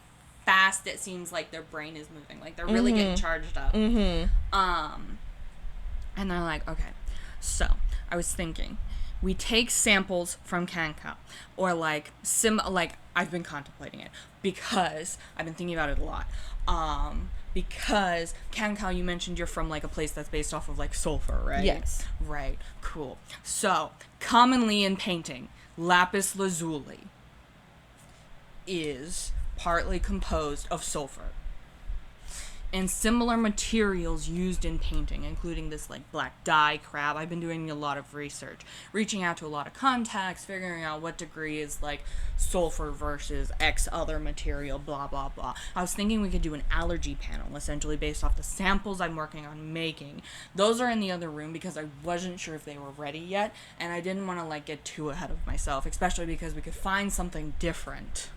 fast it seems like their brain is moving. Like, they're really getting charged up. And they're like, okay, so, I was thinking, we take samples from Kankal, or, like, I've been contemplating it, because I've been thinking about it a lot. Because Kankal, you mentioned you're from, like, a place that's based off of, like, sulfur, right? Yes. Right. Cool. So, commonly in painting, lapis lazuli is partly composed of sulfur. And similar materials used in painting, including this, like, black dye crap. I've been doing a lot of research, reaching out to a lot of contacts, figuring out what degree is, like, sulfur versus X other material, blah, blah, blah. I was thinking we could do an allergy panel, essentially based off the samples I'm working on making. Those are in the other room because I wasn't sure if they were ready yet, and I didn't want to, like, get too ahead of myself, especially because we could find something different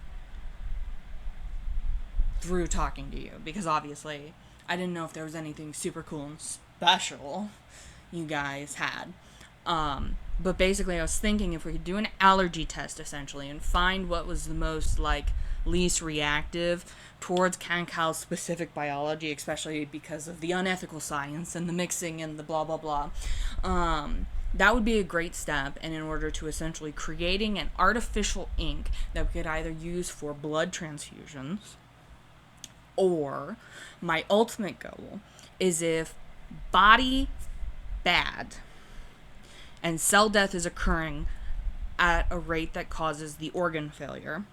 through talking to you, because obviously I didn't know if there was anything super cool and special you guys had. But basically I was thinking if we could do an allergy test essentially and find what was the most, like, least reactive towards Kankal's specific biology, especially because of the unethical science and the mixing and the blah blah blah. That would be a great step, and in order to essentially creating an artificial ink that we could either use for blood transfusions, or my ultimate goal is if body bad and cell death is occurring at a rate that causes the organ failure,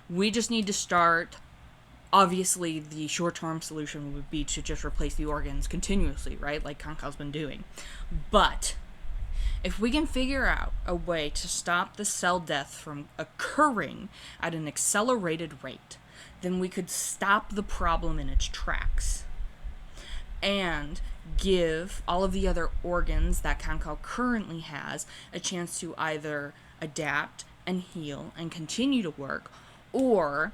we just need to start. Obviously, the short-term solution would be to just replace the organs continuously, right? Like Kankal's been doing. But if we can figure out a way to stop the cell death from occurring at an accelerated rate, then we could stop the problem in its tracks and give all of the other organs that Kankal currently has a chance to either adapt and heal and continue to work, or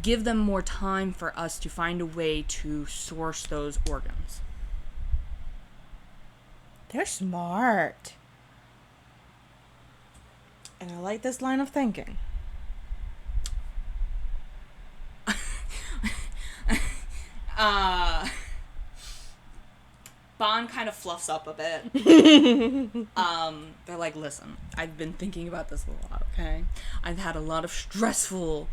give them more time for us to find a way to source those organs. They're smart. And I like this line of thinking. Bon kind of fluffs up a bit. They're like, listen, I've been thinking about this a lot, okay? I've had a lot of stressful,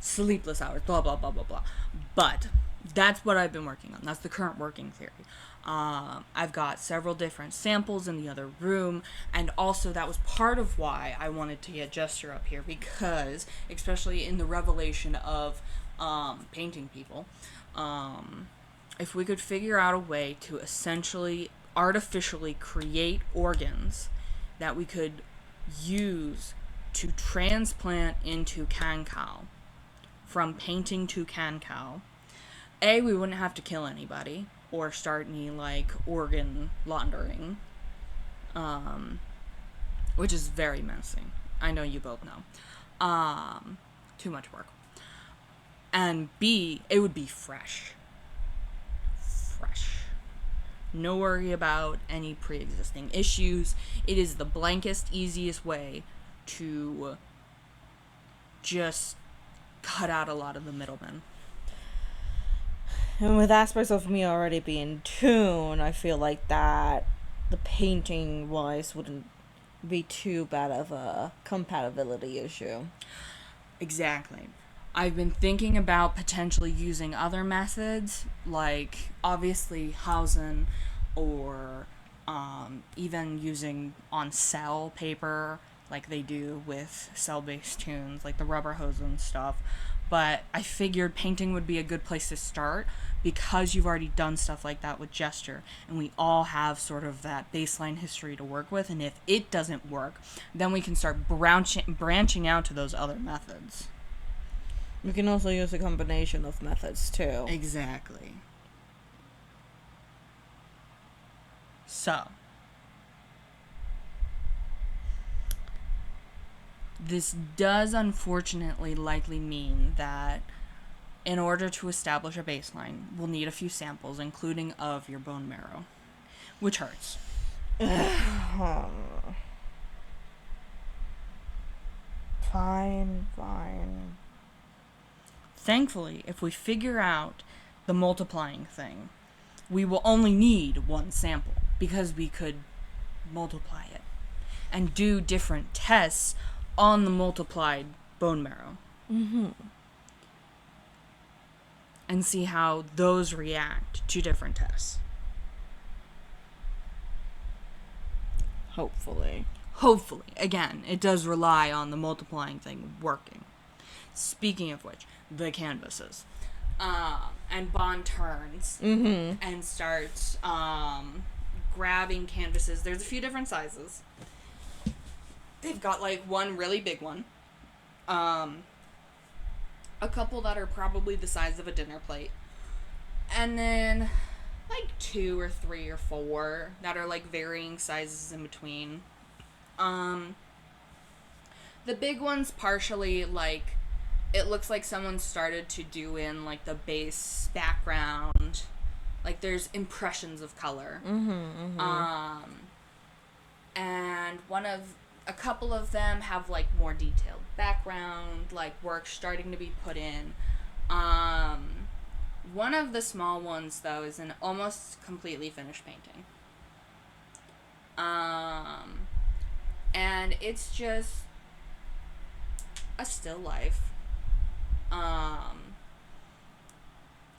sleepless hours, blah, blah, blah, blah, blah. But that's what I've been working on. That's the current working theory. I've got several different samples in the other room, and also that was part of why I wanted to get Jester up here, because, especially in the revelation of painting people, if we could figure out a way to essentially artificially create organs that we could use to transplant into Kankal, from painting to Kankal, A, we wouldn't have to kill anybody or start any, like, organ laundering, which is very menacing. I know you both know. Too much work. And B, it would be fresh. No worry about any pre-existing issues. It is the blankest, easiest way to just cut out a lot of the middlemen. And with aspects of me already being tuned, I feel like that the painting wise wouldn't be too bad of a compatibility issue. Exactly. I've been thinking about potentially using other methods, like obviously Hausen, or even using on cell paper, like they do with cell-based tunes, like the rubber hose and stuff. But I figured painting would be a good place to start, because you've already done stuff like that with Jester, and we all have sort of that baseline history to work with, and if it doesn't work, then we can start branching out to those other methods. We can also use a combination of methods too. Exactly. So, this does unfortunately likely mean that in order to establish a baseline, we'll need a few samples, including of your bone marrow, which hurts. Fine. Thankfully, if we figure out the multiplying thing, we will only need one sample, because we could multiply it and do different tests on the multiplied bone marrow. Mm-hmm. And see how those react to different tests. Hopefully. Again, it does rely on the multiplying thing working. Speaking of which, the canvases. And Bon turns and starts grabbing canvases. There's a few different sizes. They've got like one really big one. A couple that are probably the size of a dinner plate. And then like 2 or 3 or 4 that are like varying sizes in between. The big ones partially like, it looks like someone started to do in like the base background. Like there's impressions of color. And a couple of them have like more detailed background, like work starting to be put in. One of the small ones though is an almost completely finished painting. And it's just a still life.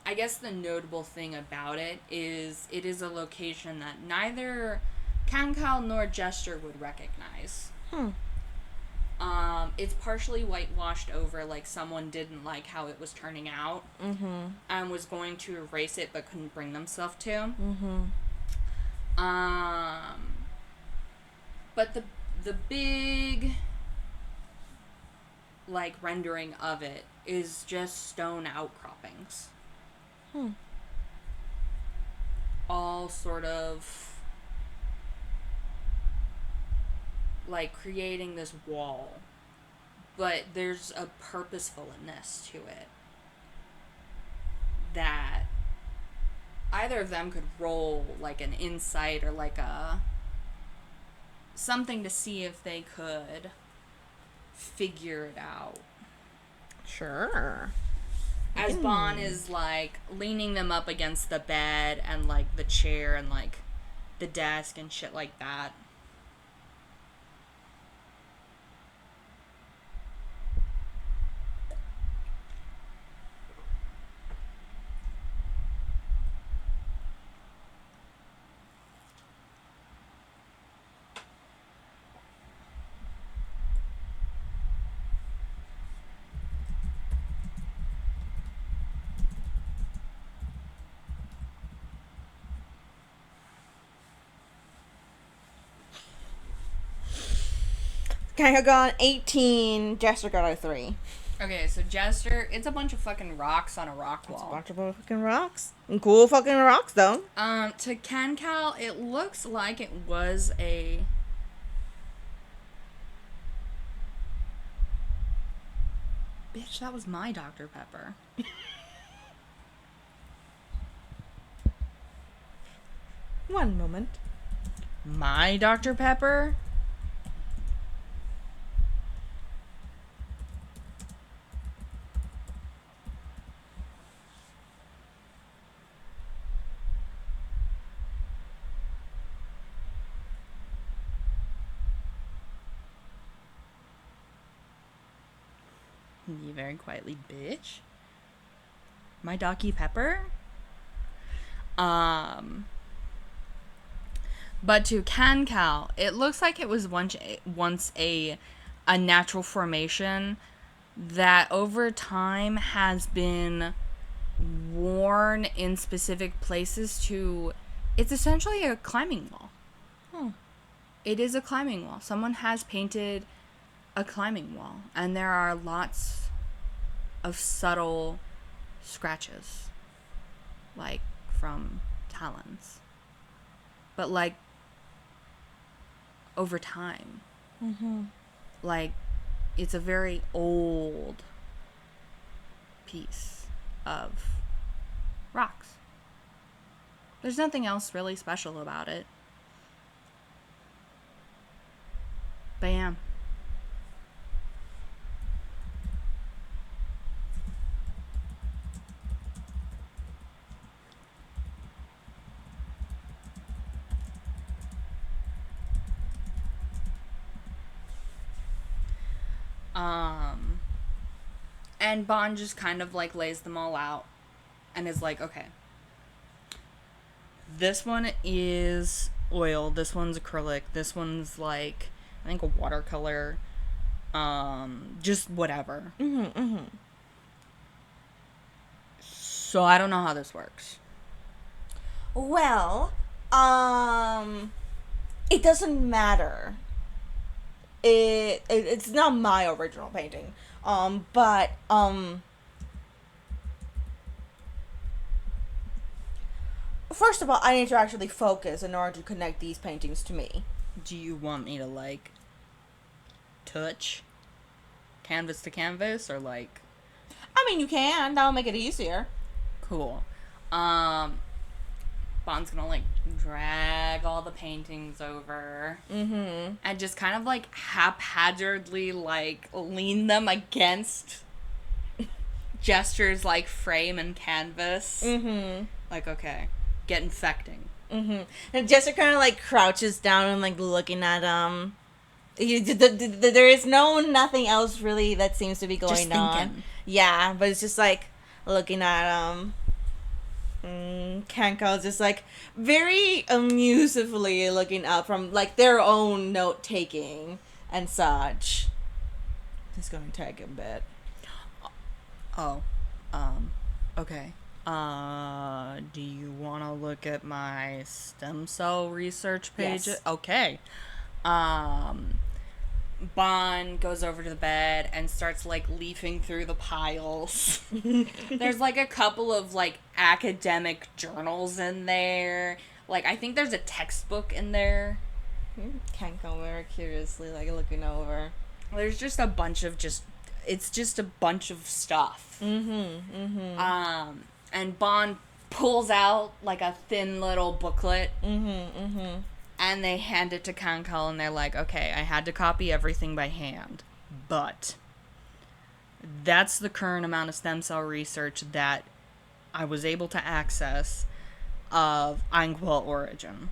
I guess the notable thing about it is a location that neither Kankal nor Jester would recognize. It's partially whitewashed over, like someone didn't like how it was turning out, and was going to erase it but couldn't bring themselves to. But the big, like, rendering of it is just stone outcroppings. All sort of, like, creating this wall. But there's a purposefulness to it that either of them could roll, like, an insight or, like, something to see if they could figure it out. Sure. As Bon is, like, leaning them up against the bed and, like, the chair and, like, the desk and shit like that. Kankal got an 18. Jester got a 3. Okay, so Jester, it's a bunch of fucking rocks on a rock wall. It's a bunch of fucking rocks. And cool fucking rocks, though. To Kankal, it looks like it was a... Bitch, that was my Dr. Pepper. One moment. My Dr. Pepper? You very quietly, bitch. My Docky Pepper? But to Kankal, it looks like it was once a natural formation that over time has been worn in specific places to... It's essentially a climbing wall. It is a climbing wall. Someone has painted a climbing wall, and there are lots of subtle scratches, like from talons, but like over time. Like, it's a very old piece of rocks. There's nothing else really special about it. Bam. And Bon just kind of, like, lays them all out and is like, okay, this one is oil, this one's acrylic, this one's, like, I think a watercolor, just whatever. So I don't know how this works. Well, it doesn't matter. It's not my original painting. But first of all, I need to actually focus in order to connect these paintings to me. Do you want me to, like, touch canvas to canvas, or, like... I mean, you can. That'll make it easier. Cool. Bon's gonna, like, drag all the paintings over. And just kind of, like, haphazardly, like, lean them against Jester's, like, frame and canvas. Like, okay, get infecting. And Jester kind of like crouches down and like looking at there is nothing else really that seems to be going Just on. thinking. Yeah, but it's just like looking at Kankal just like very amusively looking up from like their own note taking and such. It's going to take a bit. Oh, okay. Do you want to look at my stem cell research page? Yes. Okay. Bon goes over to the bed and starts like leafing through the piles. There's like a couple of like academic journals in there. Like I think there's a textbook in there. Kankal very curiously like looking over. There's just a bunch of it's just a bunch of stuff. And Bon pulls out like a thin little booklet. And they hand it to Kankal and they're like, okay, I had to copy everything by hand. But that's the current amount of stem cell research that I was able to access of unethical origin.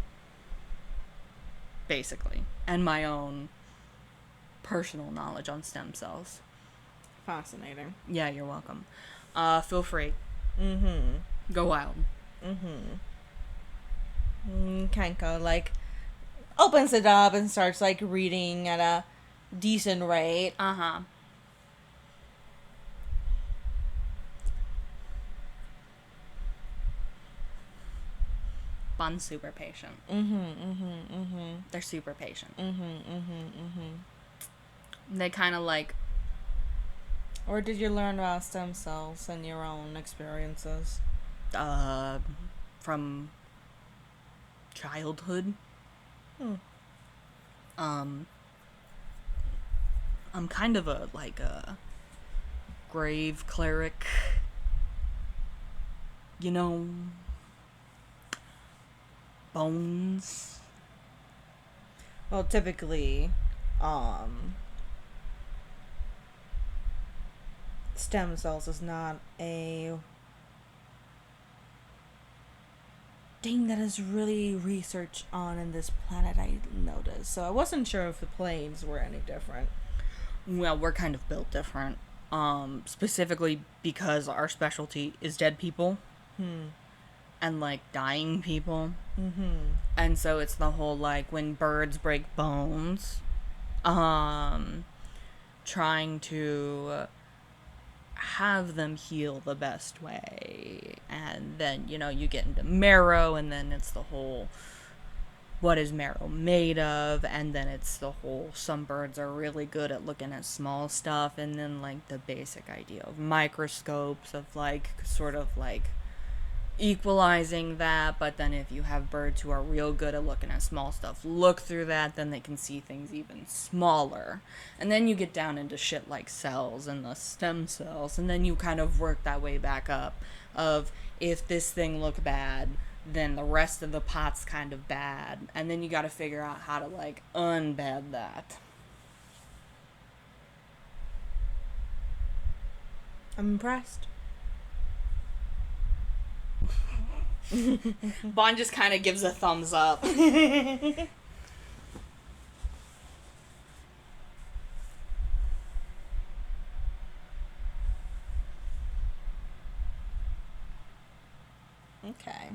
Basically. And my own personal knowledge on stem cells. Fascinating. Yeah, you're welcome. Feel free. Go wild. Kankal like opens it up and starts like reading at a decent rate. Bon's super patient. They're super patient. They kind of like... Where did you learn about stem cells and your own experiences? From childhood. I'm kind of a grave cleric. You know, bones. Well, typically, stem cells is not a thing that is really researched on in this planet, I noticed. So I wasn't sure if the planes were any different. Well, we're kind of built different. Specifically because our specialty is dead people. And like dying people. And so it's the whole like when birds break bones, trying to have them heal the best way. And then, you know, you get into marrow, and then it's the whole what is marrow made of, and then it's the whole some birds are really good at looking at small stuff, and then like the basic idea of microscopes of like sort of like equalizing that. But then if you have birds who are real good at looking at small stuff, look through that, then they can see things even smaller. And then you get down into shit like cells and the stem cells, and then you kind of work that way back up of if this thing look bad, then the rest of the pot's kind of bad, and then you got to figure out how to like unbad that. I'm impressed. Bon just kind of gives a thumbs up. Okay.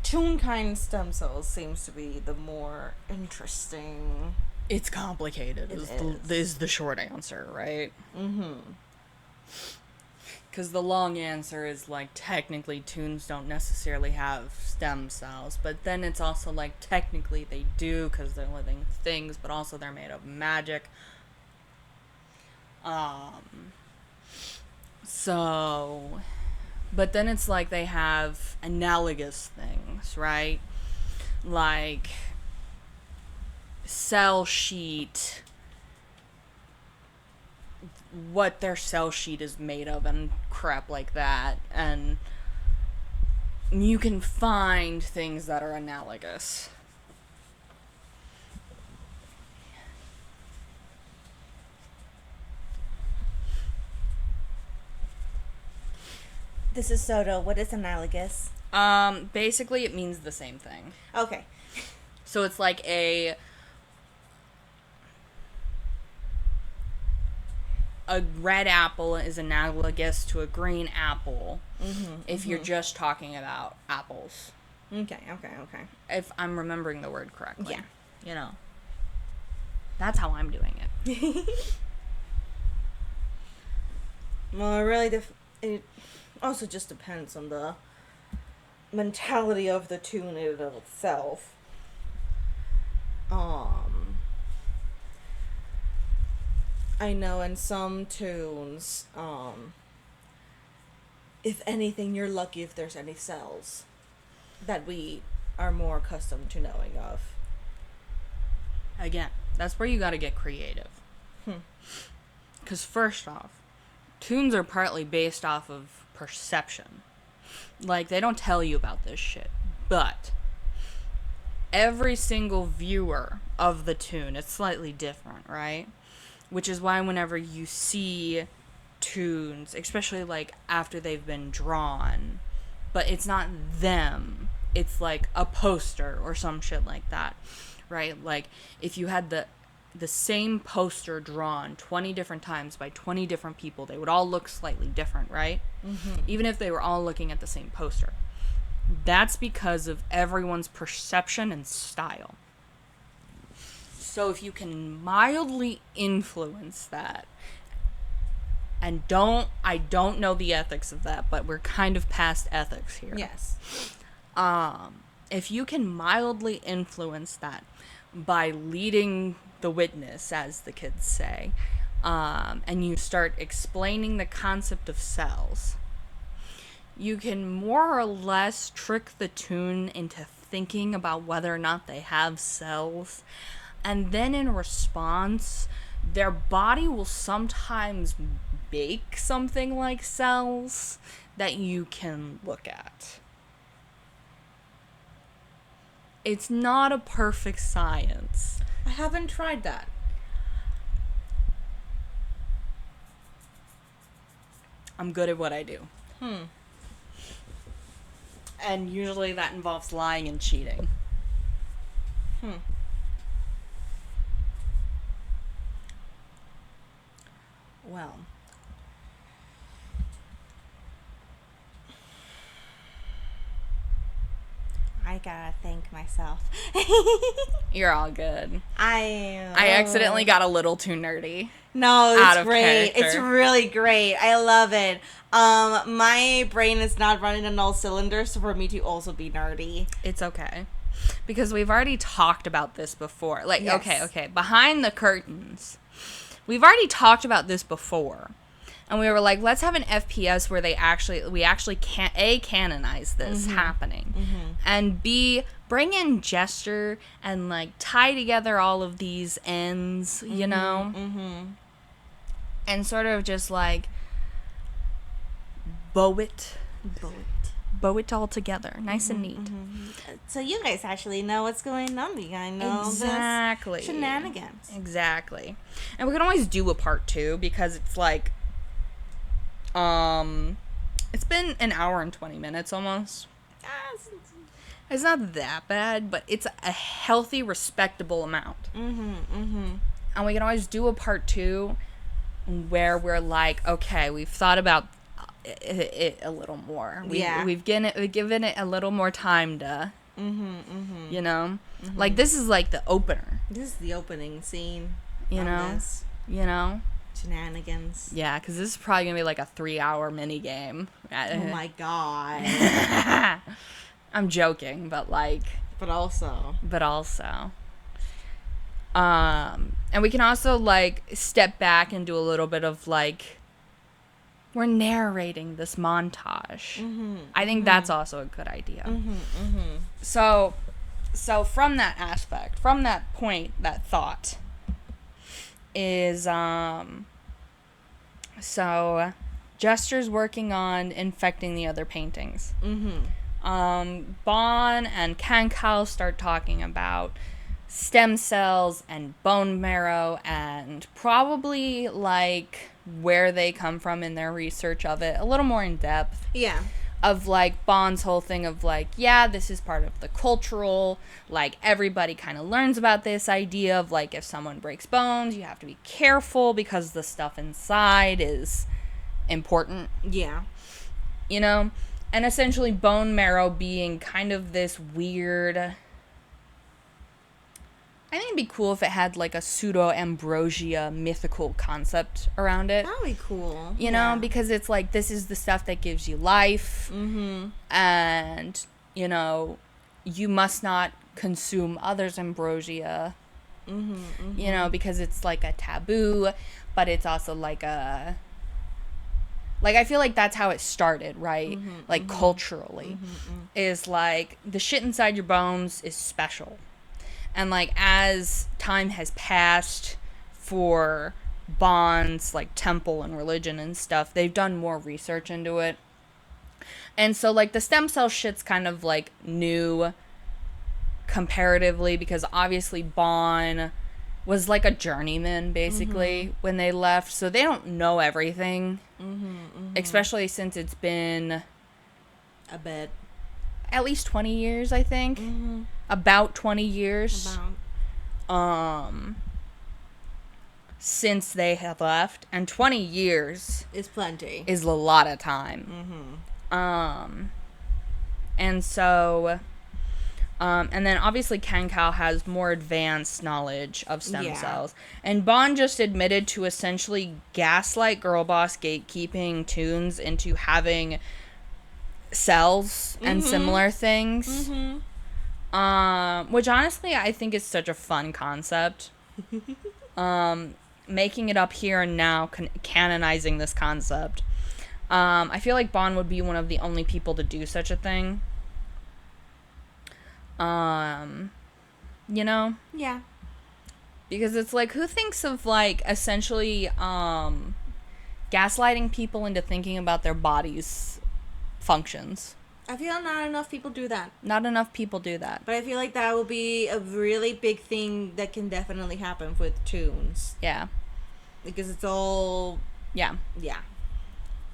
Toonkind stem cells seems to be the more interesting. It's complicated. It is the short answer, right? Because the long answer is like technically toons don't necessarily have stem cells, but then it's also like technically they do because they're living things, but also they're made of magic. So, but then it's like they have analogous things, right? Like cell sheet, what their cell sheet is made of and crap like that. And you can find things that are analogous. This is Soto. What is analogous? Basically it means the same thing. Okay. So it's like a red apple is analogous to a green apple if you're just talking about apples. Okay. If I'm remembering the word correctly. Yeah. You know. That's how I'm doing it. Well, it really it also just depends on the mentality of the tune in itself. I know in some tunes, if anything, you're lucky if there's any cells that we are more accustomed to knowing of. Again, that's where you gotta get creative. Because first off, tunes are partly based off of perception. Like, they don't tell you about this shit. But every single viewer of the tune, it's slightly different, right? Which is why whenever you see tunes, especially like after they've been drawn, but it's not them, it's like a poster or some shit like that, right? Like if you had the same poster drawn 20 different times by 20 different people, they would all look slightly different, right? Even if they were all looking at the same poster. That's because of everyone's perception and style. So if you can mildly influence that, and I don't know the ethics of that, but we're kind of past ethics here. Yes. If you can mildly influence that by leading the witness, as the kids say, and you start explaining the concept of cells, you can more or less trick the tune into thinking about whether or not they have cells. And then in response, their body will sometimes make something like cells that you can look at. It's not a perfect science. I haven't tried that. I'm good at what I do. And usually that involves lying and cheating. Well, I gotta thank myself. You're all good. I accidentally got a little too nerdy. No, out it's of great. character. It's really great. I love it. My brain is not running on all cylinders, so for me to also be nerdy. It's okay. Because we've already talked about this before. Like, Yes. okay. Behind the curtains. We've already talked about this before. And we were like, let's have an FPS where we actually can't, A, canonize this happening. And B, bring in Jester and, like, tie together all of these ends, you know? And sort of just, like, bow it all together. Nice and neat. So you guys actually know what's going on behind all Exactly. this shenanigans. Exactly. And we can always do a part 2 because it's like, it's been an hour and 20 minutes almost. It's not that bad, but it's a healthy, respectable amount. And we can always do a part 2 where we're like, okay, we've thought about it a little more. We've given it a little more time to, you know? Like, this is like the opener. This is the opening scene. You know? You know? Shenanigans. Yeah, because this is probably going to be like a 3-hour mini game. Oh my god. I'm joking, but like... But also. And we can also, like, step back and do a little bit of, like... We're narrating this montage. I think that's also a good idea. So from that aspect, from that point, that thought, is, so Jester's working on infecting the other paintings. Bon and Kankal start talking about stem cells and bone marrow and probably, like, where they come from in their research of it a little more in depth. Yeah. Of, like, Bond's whole thing of, like, yeah, this is part of the cultural, like, everybody kind of learns about this idea of, like, if someone breaks bones, you have to be careful because the stuff inside is important. Yeah. You know? And essentially bone marrow being kind of this weird... I think it'd be cool if it had, like, a pseudo-ambrosia mythical concept around it. That would be cool. You know, because it's like, this is the stuff that gives you life. Mm-hmm. And, you know, you must not consume others' ambrosia. Mm-hmm, mm-hmm. You know, because it's, like, a taboo, but it's also, like, a... Like, I feel like that's how it started, right? Mm-hmm, like, mm-hmm. culturally. Mm-hmm. Is, like, the shit inside your bones is special. And, like, as time has passed for Bond's, like, temple and religion and stuff, they've done more research into it. And so, like, the stem cell shit's kind of, like, new comparatively, because obviously Bond was, like, a journeyman, basically, when they left. So they don't know everything. Especially since it's been... A bit. At least 20 years, I think. About 20 years. Since they have left. And 20 years... Is plenty. Is a lot of time. And so... and then obviously Kankal has more advanced knowledge of stem cells. And Bond just admitted to essentially gaslight girl boss gatekeeping Toons into having cells and similar things. Which honestly I think is such a fun concept. Making it up here and now, canonizing this concept. I feel like Bond would be one of the only people to do such a thing. You know? Yeah. Because it's like, who thinks of, like, essentially, gaslighting people into thinking about their bodies' functions? I feel not enough people do that. Not enough people do that. But I feel like that will be a really big thing that can definitely happen with Toons. Yeah. Because it's all... Yeah. Yeah.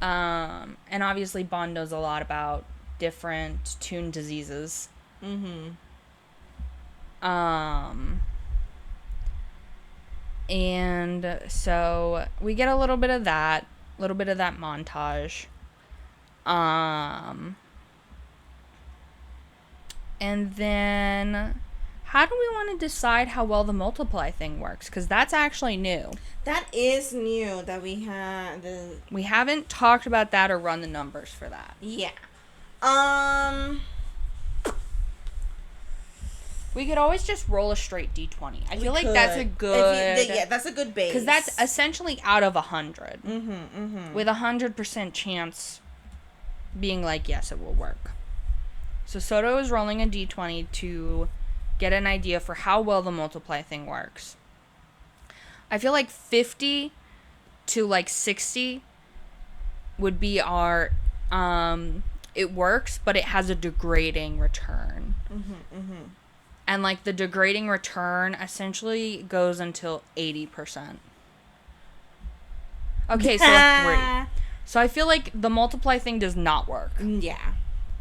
And obviously Bond knows a lot about different Toon diseases. And so we get a little bit of that montage. And then how do we want to decide how well the multiply thing works? Because that's actually new. That is new that we had. We haven't talked about that or run the numbers for that. Yeah. We could always just roll a straight D20. I feel like that's a good... Yeah, that's a good base. Because that's essentially out of 100. With 100% chance being like, yes, it will work. So Soto is rolling a D20 to get an idea for how well the multiply thing works. I feel like 50 to like 60 would be our... it works, but it has a degrading return. And, like, the degrading return essentially goes until 80%. Okay, so like 3. So I feel like the multiply thing does not work. Yeah.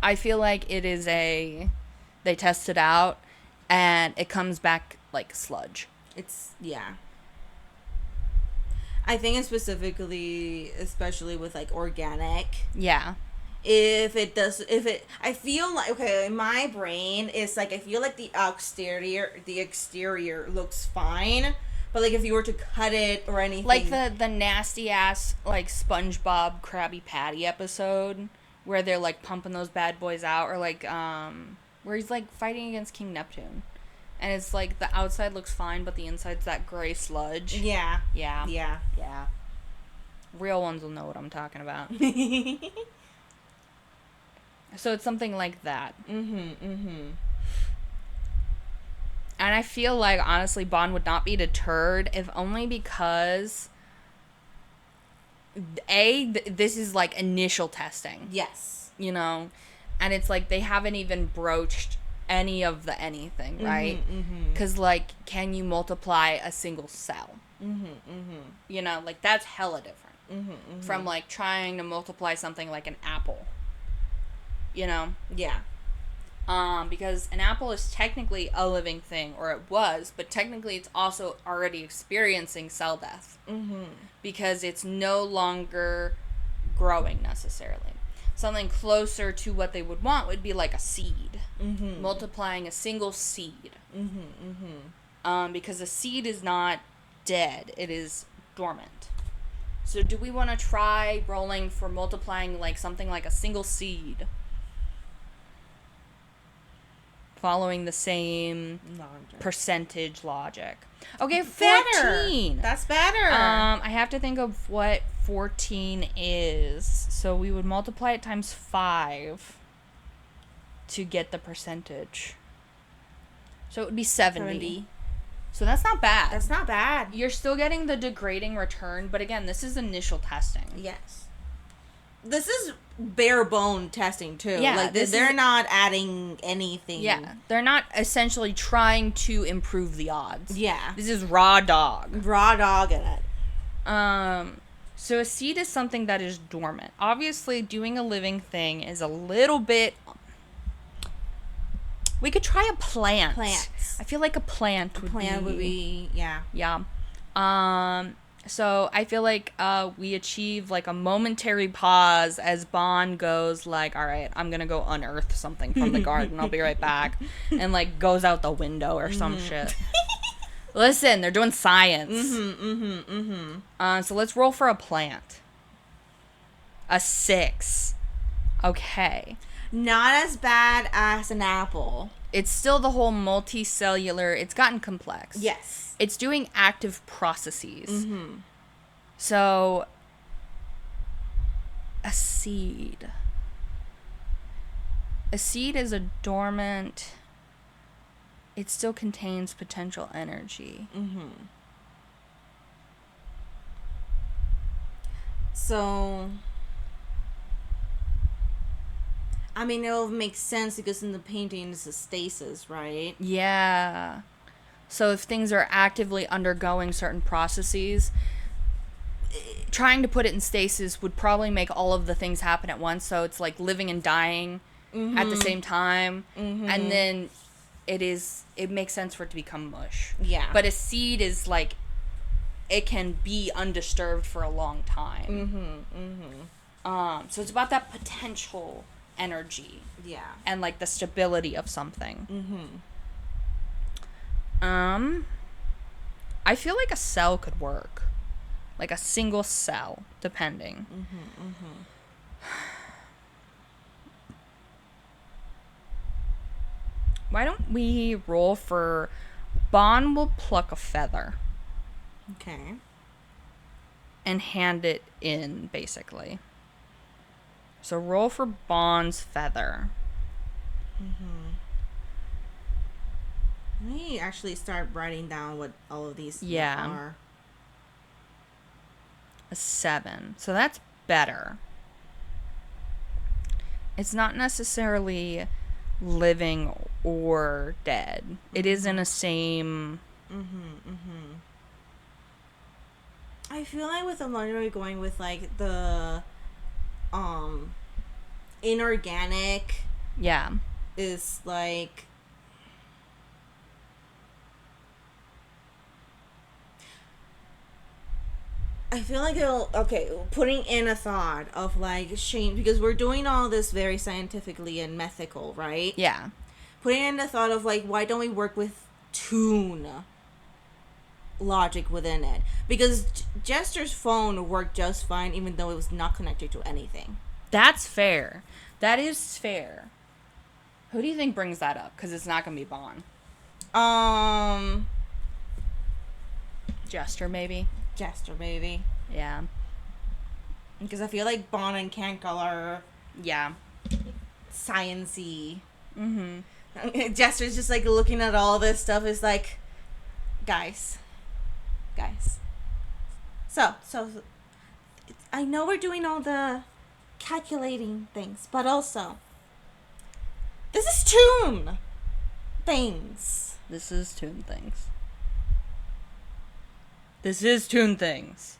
I feel like it is they test it out, and it comes back like sludge. Yeah. I think especially with, like, organic. Yeah. I feel like, okay, in my brain, it's like, I feel like the exterior looks fine, but, like, if you were to cut it or anything. Like the nasty ass, like, SpongeBob Krabby Patty episode, where they're, like, pumping those bad boys out, or, like, where he's, like, fighting against King Neptune. And it's, like, the outside looks fine, but the inside's that gray sludge. Yeah. Yeah. Yeah. Yeah. Real ones will know what I'm talking about. So it's something like that. And I feel like, honestly, Bond would not be deterred, if only because, this is, like, initial testing. Yes. You know? And it's like, they haven't even broached any of the anything, right? Because, like, can you multiply a single cell? You know? Like, that's hella different. from, like, trying to multiply something like an apple. You know? Yeah. Because an apple is technically a living thing, or it was, but technically it's also already experiencing cell death. Because it's no longer growing necessarily. Something closer to what they would want would be like a seed. Multiplying a single seed. Because a seed is not dead, it is dormant. So do we want to try rolling for multiplying like something like a single seed? Following the same percentage logic. Okay, 14. That's better. I have to think of what 14 is. So we would multiply it times 5 to get the percentage. So it would be 70. So that's not bad. That's not bad. You're still getting the degrading return, but again, this is initial testing. Yes. This is bare bone testing too. Yeah, like they're not adding anything. Yeah, they're not essentially trying to improve the odds. Yeah. This is raw dog. Raw dog in it. So a seed is something that is dormant. Obviously, doing a living thing is a little bit. We could try a plant. Plants. I feel like a plant would be yeah. Yeah. So I feel like we achieve like a momentary pause as Bon goes like, all right, I'm going to go unearth something from the garden. I'll be right back. And like goes out the window or some shit. Listen, they're doing science. So let's roll for a plant. A 6. Okay. Not as bad as an apple. It's still the whole multicellular. It's gotten complex. Yes. It's doing active processes. So, a seed. A seed is a dormant. It still contains potential energy. So, I mean, it'll make sense because in the painting it's a stasis, right? Yeah. So if things are actively undergoing certain processes, trying to put it in stasis would probably make all of the things happen at once. So it's like living and dying at the same time. And then it makes sense for it to become mush. Yeah. But a seed is like, it can be undisturbed for a long time. So it's about that potential energy. Yeah. And like the stability of something. I feel like a cell could work. Like a single cell, depending. Why don't we roll for Bon will pluck a feather. Okay. And hand it in, basically. So roll for Bon's feather. Let me actually start writing down what all of these are. A 7. So that's better. It's not necessarily living or dead. It is in a same... I feel like with the one we're going with like the inorganic is like I feel like putting in a thought of like shame, because we're doing all this very scientifically and methical, right? Yeah. Putting in the thought of like, why don't we work with tune logic within it? Because Jester's phone worked just fine even though it was not connected to anything. That's fair. That is fair. Who do you think brings that up? Because it's not going to be Bon. Jester, maybe? Jester, maybe. Yeah. Because I feel like Bon and Kankal are... Yeah. Science-y. Jester's just like looking at all this stuff is like... Guys. So, I know we're doing all the calculating things, but also... This is tune things. This is tune things. This is tune things.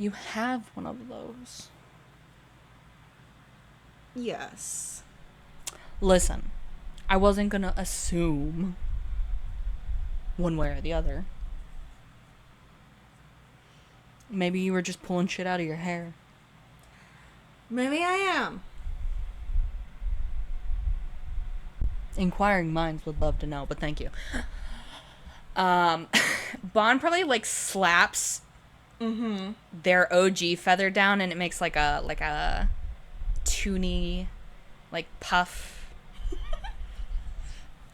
You have one of those. Yes. Listen, I wasn't gonna assume one way or the other. Maybe you were just pulling shit out of your hair. Maybe I am. Inquiring minds would love to know, but thank you. Bond probably like slaps their OG feather down, and it makes like a toony like puff.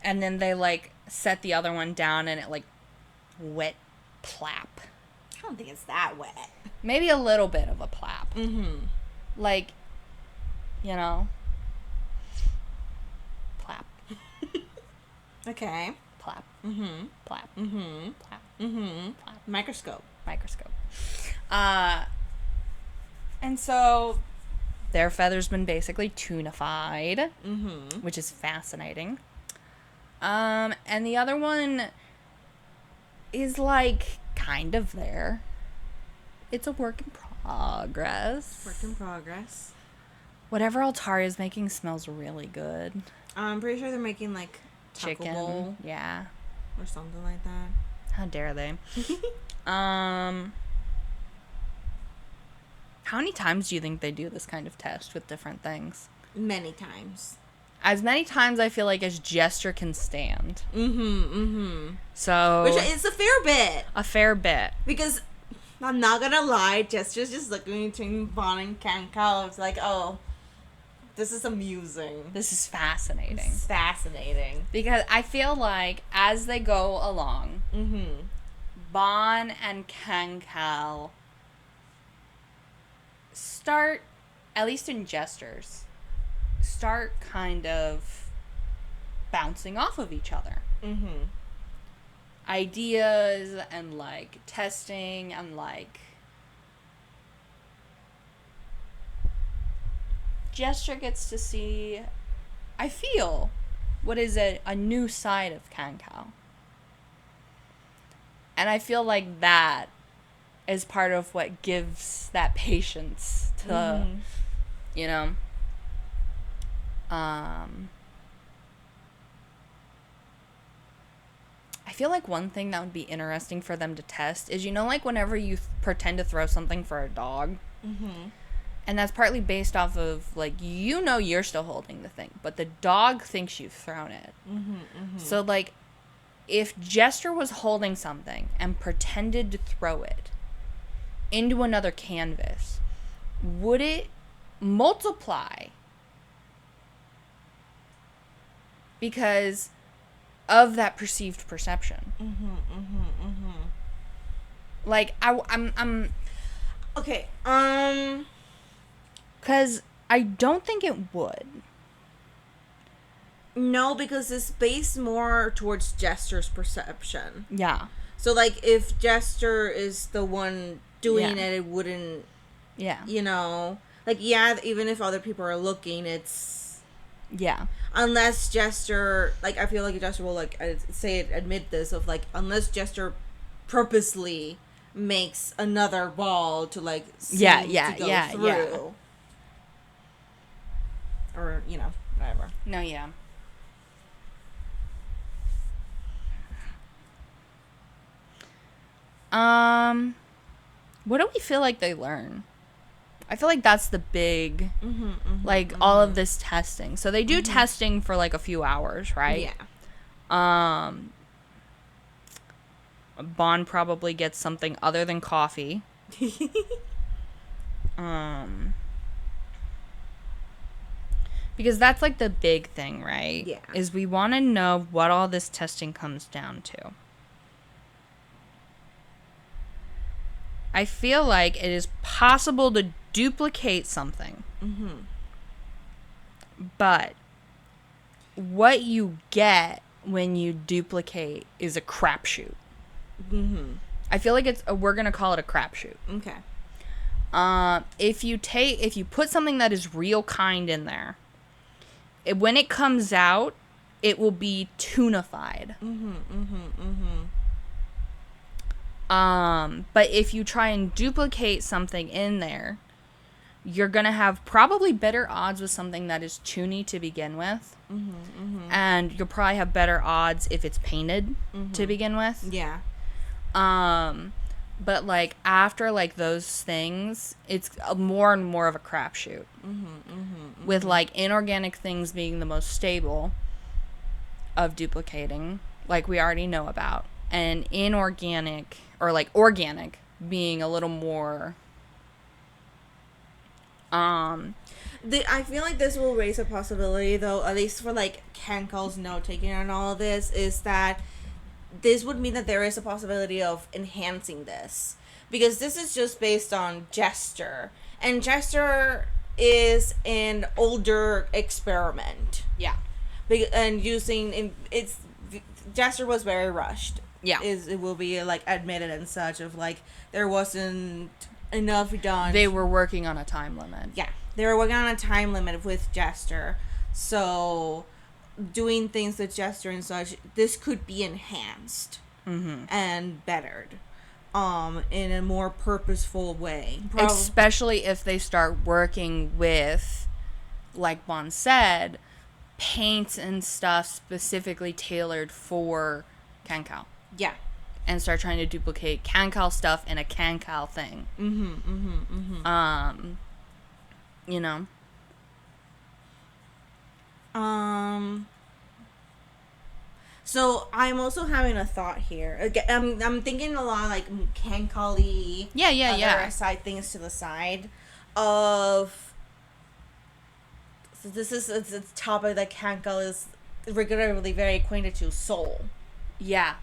And then they like set the other one down, and it like wet plap. I don't think it's that wet. Maybe a little bit of a plap. Like, you know, plap. Okay. Plap. Plap. Plap. Plap. Microscope. And so their feather's been basically toonified, which is fascinating. And the other one is like kind of there. It's a work in progress. Whatever Altaria's making smells really good. I'm pretty sure they're making like Chicken. bowl Yeah. or something like that. How dare they? How many times do you think they do this kind of test with different things? Many times. As many times I feel like as Jester can stand. So Which is a fair bit. A fair bit. Because I'm not gonna lie, Jester's just looking between Bon and Kankal. It's like, oh, this is amusing. This is fascinating. It's fascinating. Because I feel like as they go along, Bon and Kankal start, at least in Jesters, start kind of bouncing off of each other. Ideas and like testing and like Jester gets to see, I feel, what is a new side of Kankal. And I feel like that is part of what gives that patience to, you know, I feel like one thing that would be interesting for them to test is, you know, like whenever you pretend to throw something for a dog, and that's partly based off of, like, you know you're still holding the thing, but the dog thinks you've thrown it. So, like, if Jester was holding something and pretended to throw it into another canvas, would it multiply? Because of that perceived perception. Like, I'm Okay, because I don't think it would. no, because it's based more towards Jester's perception. Yeah. So, like, if Jester is the one doing it, it wouldn't, you know, like, yeah, even if other people are looking, it's, unless Jester, like, I feel like Jester will, like, admit this, of, like, unless Jester purposely makes another ball to, like, seem to go through. Or, you know, whatever. No, yeah. What do we feel like they learn? I feel like that's the big, all of this testing. So they do testing for, like, a few hours, right? Yeah. Bond probably gets something other than coffee. Because that's, like, the big thing, right? Yeah. Is we want to know what all this testing comes down to. I feel like it is possible to duplicate something. But what you get when you duplicate is a crapshoot. I feel like we're going to call it a crapshoot. Okay. If you put something that is real kind in there, when it comes out, it will be toonified. But if you try and duplicate something in there, you're going to have probably better odds with something that is toony to begin with. And you'll probably have better odds if it's painted to begin with. Yeah. But, like, after, like, those things, it's more and more of a crapshoot. With, like, inorganic things being the most stable of duplicating, like we already know about. And inorganic, or, like, organic being a little more... I feel like this will raise a possibility, though, at least for, like, Kankal's note-taking on all of this, is that this would mean that there is a possibility of enhancing this. Because this is just based on Jester. And Jester is an older experiment. Yeah. And Jester was very rushed. Yeah. It will be, like, admitted and such, of, like, there wasn't enough done. They were working on a time limit. Yeah. They were working on a time limit with Jester. So, doing things with Jester and such, this could be enhanced and bettered in a more purposeful way. Especially if they start working with, like Bon said, paints and stuff specifically tailored for Kankal. Yeah. And start trying to duplicate Kankal stuff in a Kankal thing. You know? So I'm also having a thought here. Again, I'm thinking a lot like Kankali. Yeah. Side things to the side of. So this is a topic that Kankal is regularly very acquainted to. Soul. Yeah.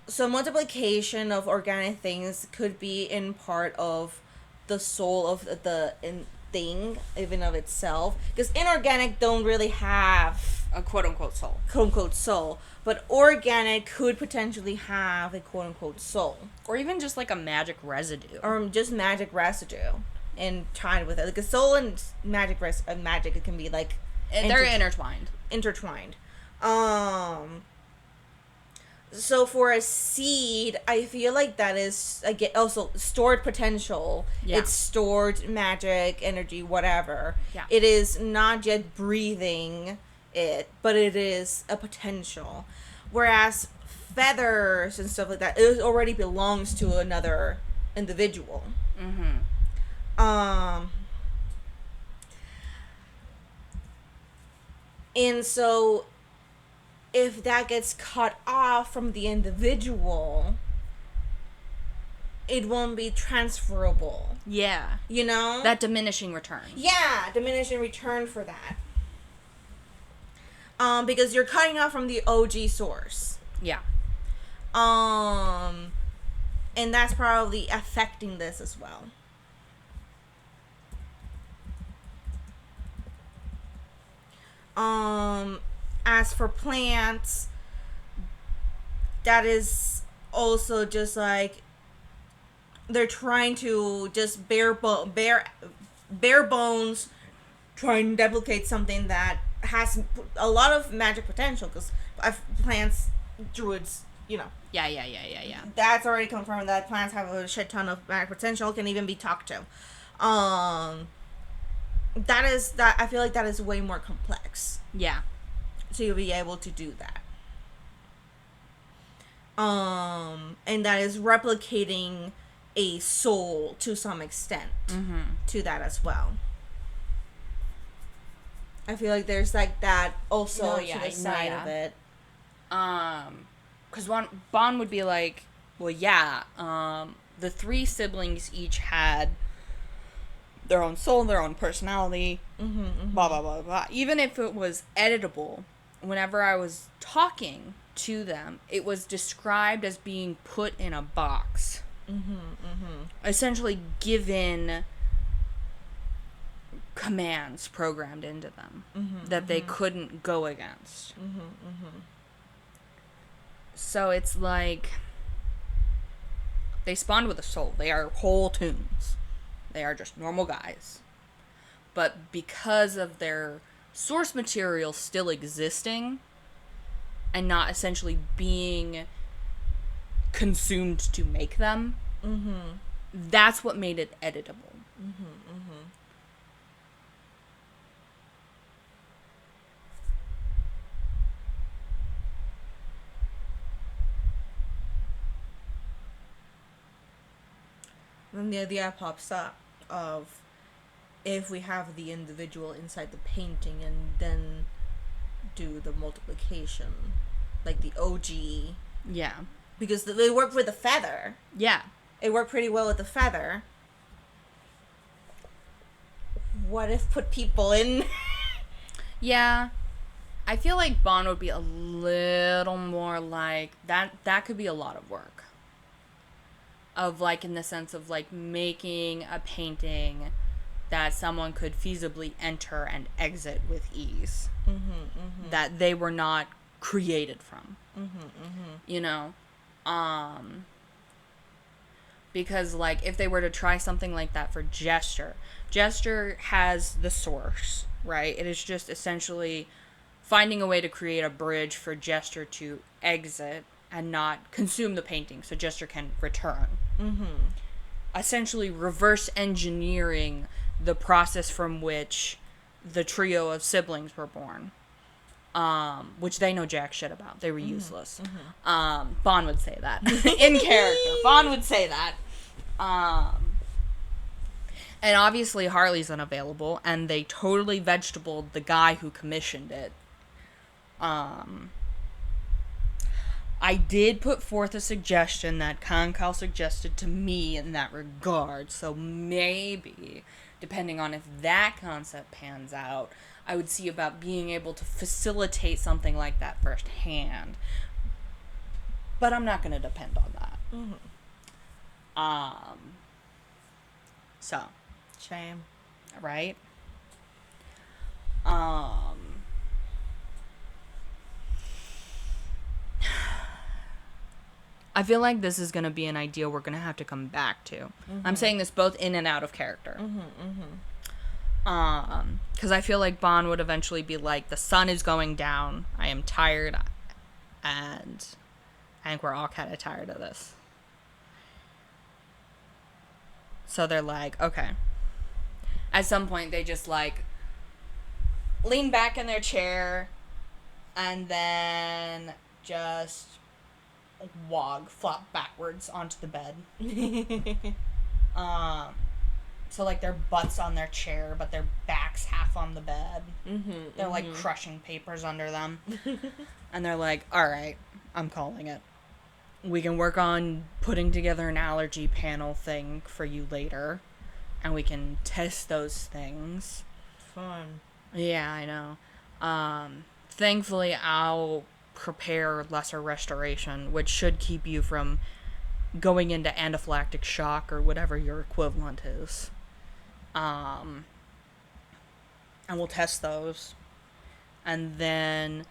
So multiplication of organic things could be in part of the soul of the thing, even of itself. Because inorganic don't really have A quote-unquote soul. quote-unquote soul. But organic could potentially have a quote-unquote soul. Or even just like a magic residue. Or just magic residue. And tied with it. Like a soul and magic, it can be like... They're intertwined. So for a seed, I feel like that is, again, also stored potential. Yeah. It's stored magic, energy, whatever. Yeah. It is not yet breathing it, but it is a potential. Whereas feathers and stuff like that, it already belongs to another individual. And so if that gets cut off from the individual, it won't be transferable. Yeah. You know? That diminishing return. Yeah, diminishing return for that. Because you're cutting off from the OG source. Yeah. And that's probably affecting this as well. As for plants, that is also just like they're trying to just bare bones try and replicate something that has a lot of magic potential, because plants, druids, you know. Yeah. That's already confirmed that plants have a shit ton of magic potential, can even be talked to. That I feel like that is way more complex. Yeah. So you'll be able to do that. And that is replicating a soul to some extent to that as well. I feel like there's like that also to the side of it. Because Bon would be like, well, yeah, the three siblings each had their own soul, their own personality, blah, blah, blah, blah. Even if it was editable, whenever I was talking to them, it was described as being put in a box. Essentially given commands programmed into them that they couldn't go against. So it's like they spawned with a soul. They are whole toons. They are just normal guys. But because of their source material still existing, and not essentially being consumed to make them. Mm-hmm. That's what made it editable. Mm-hmm. Mm-hmm. Then the idea pops up of if we have the individual inside the painting and then do the multiplication, like the OG, Yeah. because they work with the feather. Yeah. It worked pretty well with the feather. What if put people in? Yeah. I feel like Bon would be a little more like that could be a lot of work. Of like in the sense of like making a painting that someone could feasibly enter and exit with ease. Mm-hmm, mm-hmm. That they were not created from. Mm-hmm, mm-hmm. You know? Because like if they were to try something like that for Jester has the source, right? It is just essentially finding a way to create a bridge for Jester to exit and not consume the painting so Jester can return. Mm-hmm. Essentially reverse engineering the process from which the trio of siblings were born. Which they know jack shit about. They were useless. Mm-hmm. Bon would say that. In character. Bon would say that. And obviously Harley's unavailable, and they totally vegetabled the guy who commissioned it. I did put forth a suggestion that Kankal suggested to me in that regard, so maybe, depending on if that concept pans out, I would see about being able to facilitate something like that firsthand. But I'm not going to depend on that. Mm-hmm. So. Shame. Right? I feel like this is going to be an idea we're going to have to come back to. Mm-hmm. I'm saying this both in and out of character. Mm-hmm, mm-hmm. Because I feel like Bon would eventually be like, the sun is going down, I am tired, and I think we're all kind of tired of this. So they're like, okay. At some point, they just, like, lean back in their chair, and then just flop backwards onto the bed. So, like, their butt's on their chair, but their back's half on the bed. Mm-hmm, they're, like, crushing papers under them. And they're like, alright, I'm calling it. We can work on putting together an allergy panel thing for you later. And we can test those things. Fun. Yeah, I know. Thankfully, I'll prepare lesser restoration, which should keep you from going into anaphylactic shock or whatever your equivalent is. And we'll test those. And then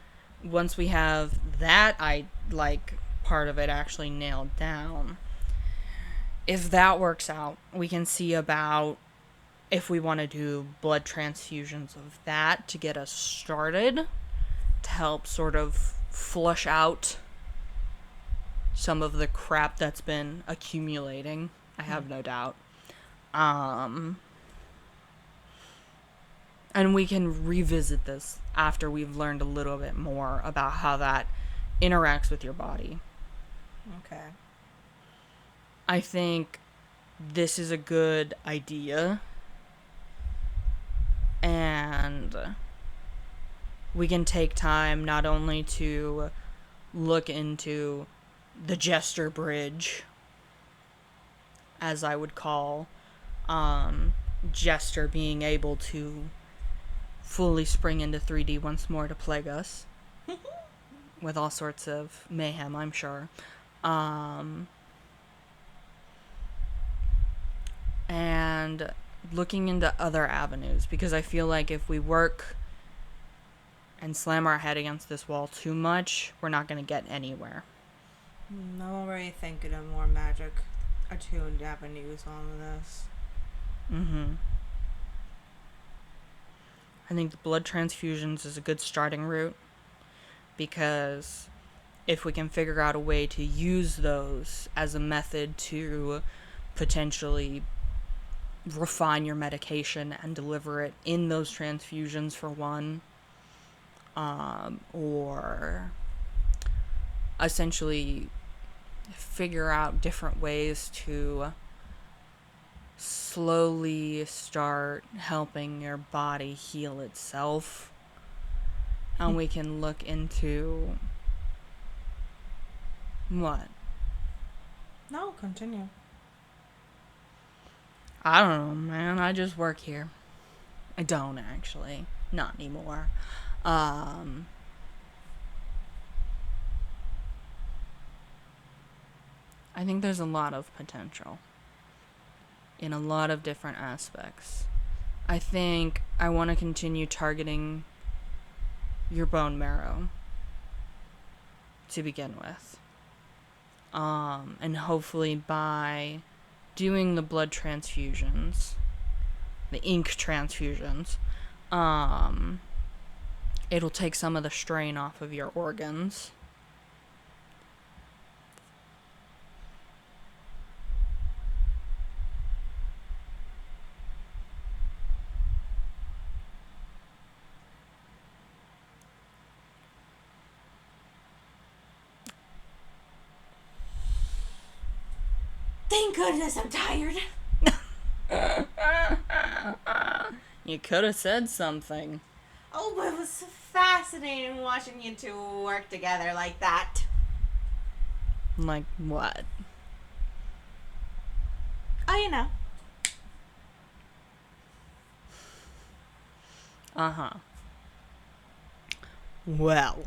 once we have that, part of it actually nailed down, if that works out, we can see about if we want to do blood transfusions of that to get us started, to help sort of flush out some of the crap that's been accumulating. I have no doubt. And we can revisit this after we've learned a little bit more about how that interacts with your body. Okay. I think this is a good idea. And we can take time not only to look into the Jester Bridge, as I would call Jester being able to fully spring into 3D once more to plague us with all sorts of mayhem, I'm sure. And looking into other avenues, because I feel like if we work and slam our head against this wall too much, we're not going to get anywhere. I'm already thinking of more magic attuned avenues on this. I think the blood transfusions is a good starting route. because if we can figure out a way to use those as a method to potentially refine your medication and deliver it in those transfusions for one, or essentially figure out different ways to slowly start helping your body heal itself. And we can look into... What? No, continue. I don't know, man. I just work here. I don't, actually. Not anymore. I think there's a lot of potential in a lot of different aspects. I think I want to continue targeting your bone marrow to begin with. And hopefully by doing the blood transfusions, the ink transfusions, it'll take some of the strain off of your organs. Thank goodness I'm tired. You could have said something. Oh, but it was fascinating watching you two work together like that. Like what? Oh, you know. Uh-huh. Well.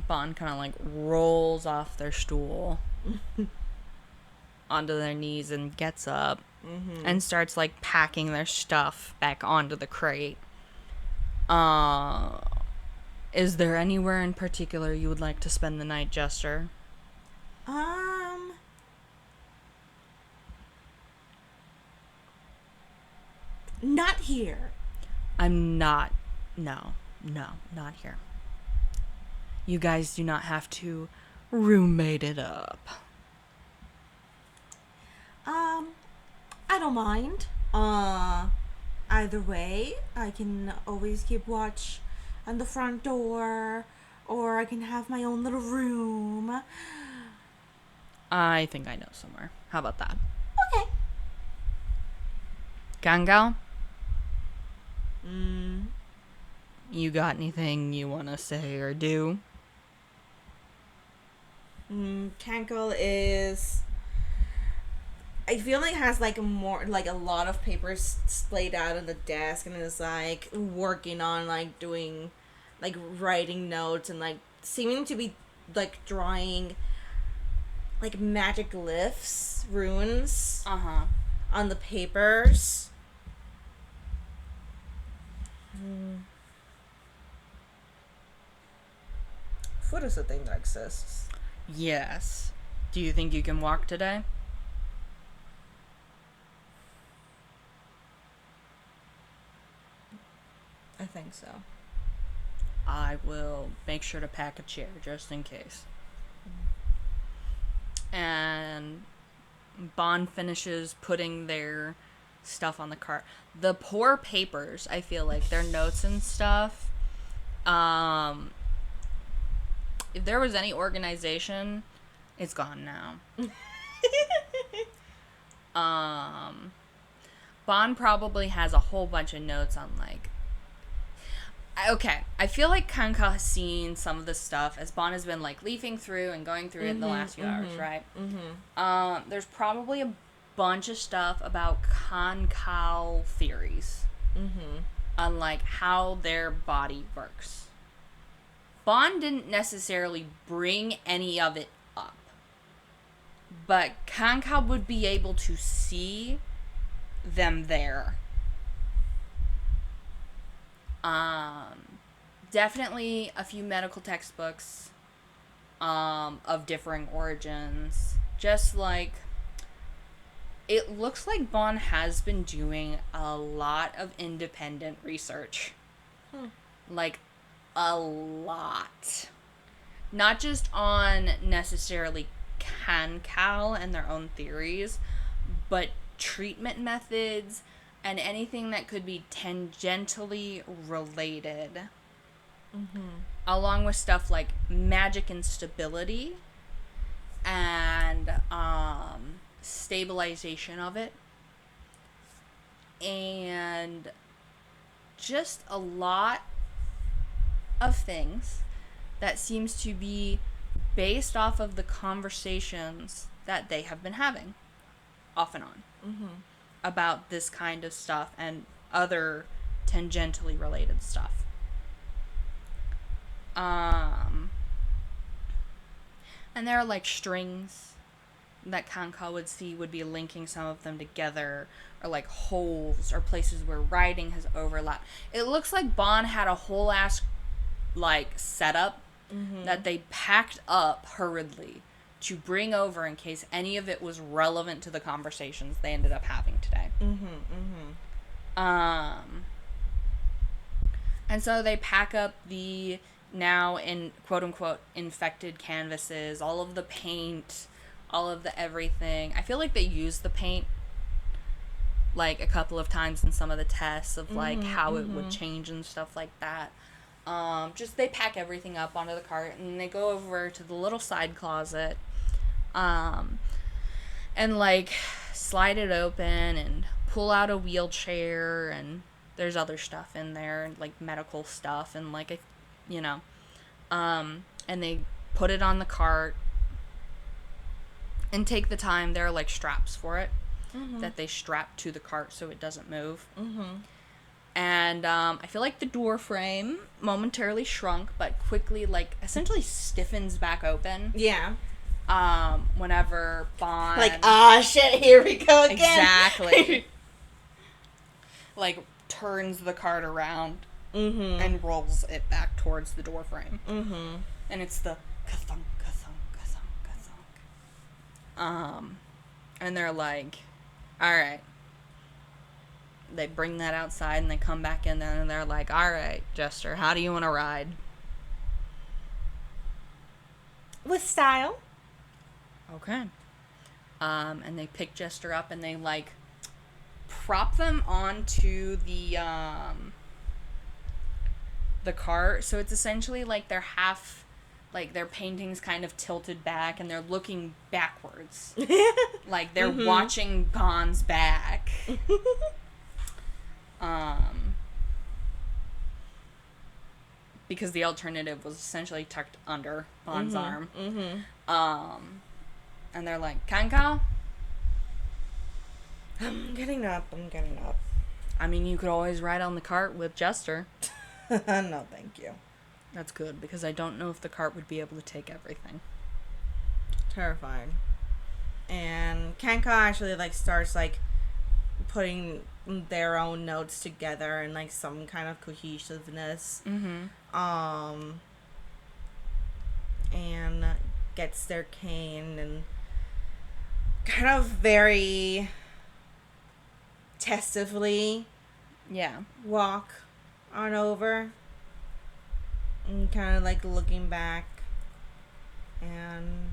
Bon kind of like rolls off their stool onto their knees and gets up and starts like packing their stuff back onto the crate. Is there anywhere in particular you would like to spend the night, Jester? Not here. No, not here. You guys do not have to roommate it up. I don't mind. Either way, I can always keep watch on the front door, or I can have my own little room. I think I know somewhere. How about that? Okay. Kankal? You got anything you want to say or do? Kankal is... I feel like has like a lot of papers splayed out on the desk, and is like working on like doing like writing notes and like seeming to be like drawing like magic glyphs, runes on the papers. Foot is a thing that exists. Yes. Do you think you can walk today? I think so. I will make sure to pack a chair just in case. And Bon finishes putting their stuff on the cart. The poor papers, I feel like, their notes and stuff. If there was any organization, it's gone now. Bon probably has a whole bunch of notes on, like... Okay, I feel like Kankal has seen some of this stuff as Bon has been, like, leafing through and going through it in the last few hours, right? There's probably a bunch of stuff about Kankal theories. On, like, how their body works. Bon didn't necessarily bring any of it up. But Kankal would be able to see them there. Definitely a few medical textbooks of differing origins. Just like, it looks like Bon has been doing a lot of independent research. Like, a lot. Not just on necessarily Kankal and their own theories, but treatment methods and anything that could be tangentially related. Along with stuff like magic instability and stabilization of it. And just a lot of things that seems to be based off of the conversations that they have been having off and on about this kind of stuff and other tangentially related stuff. And there are like strings that Kankal would see would be linking some of them together, or like holes or places where writing has overlapped. It looks like Bon had a whole ass like setup that they packed up hurriedly to bring over in case any of it was relevant to the conversations they ended up having today. And so they pack up the now in quote unquote infected canvases, all of the paint, all of the everything. I feel like they used the paint like a couple of times in some of the tests of like how it would change and stuff like that. Just they pack everything up onto the cart and they go over to the little side closet and like slide it open and pull out a wheelchair, and there's other stuff in there, like medical stuff and like a, you know, and they put it on the cart and take the time. There are like straps for it that they strap to the cart so it doesn't move. And I feel like the door frame momentarily shrunk, but quickly, like, essentially stiffens back open. Yeah. Whenever Bon... Like, shit, here we go again. Exactly. Like, turns the cart around and rolls it back towards the door frame. And it's the ka-thunk, ka-thunk, ka-thunk, ka-thunk. And they're like, alright. They bring that outside and they come back in there and they're like, alright, Jester, how do you want to ride? With style. Okay. And they pick Jester up and they, like, prop them onto the cart. So it's essentially like they're half, like their painting's kind of tilted back and they're looking backwards. Like they're watching Bon's back. Because the alternative was essentially tucked under Bon's arm. And they're like, Kankal? I'm getting up. I mean, you could always ride on the cart with Jester. No, thank you. That's good, because I don't know if the cart would be able to take everything. Terrifying. And Kankal actually, like, starts, like, putting their own notes together and, like, some kind of cohesiveness. And gets their cane and kind of very testively walk on over and kind of like looking back, and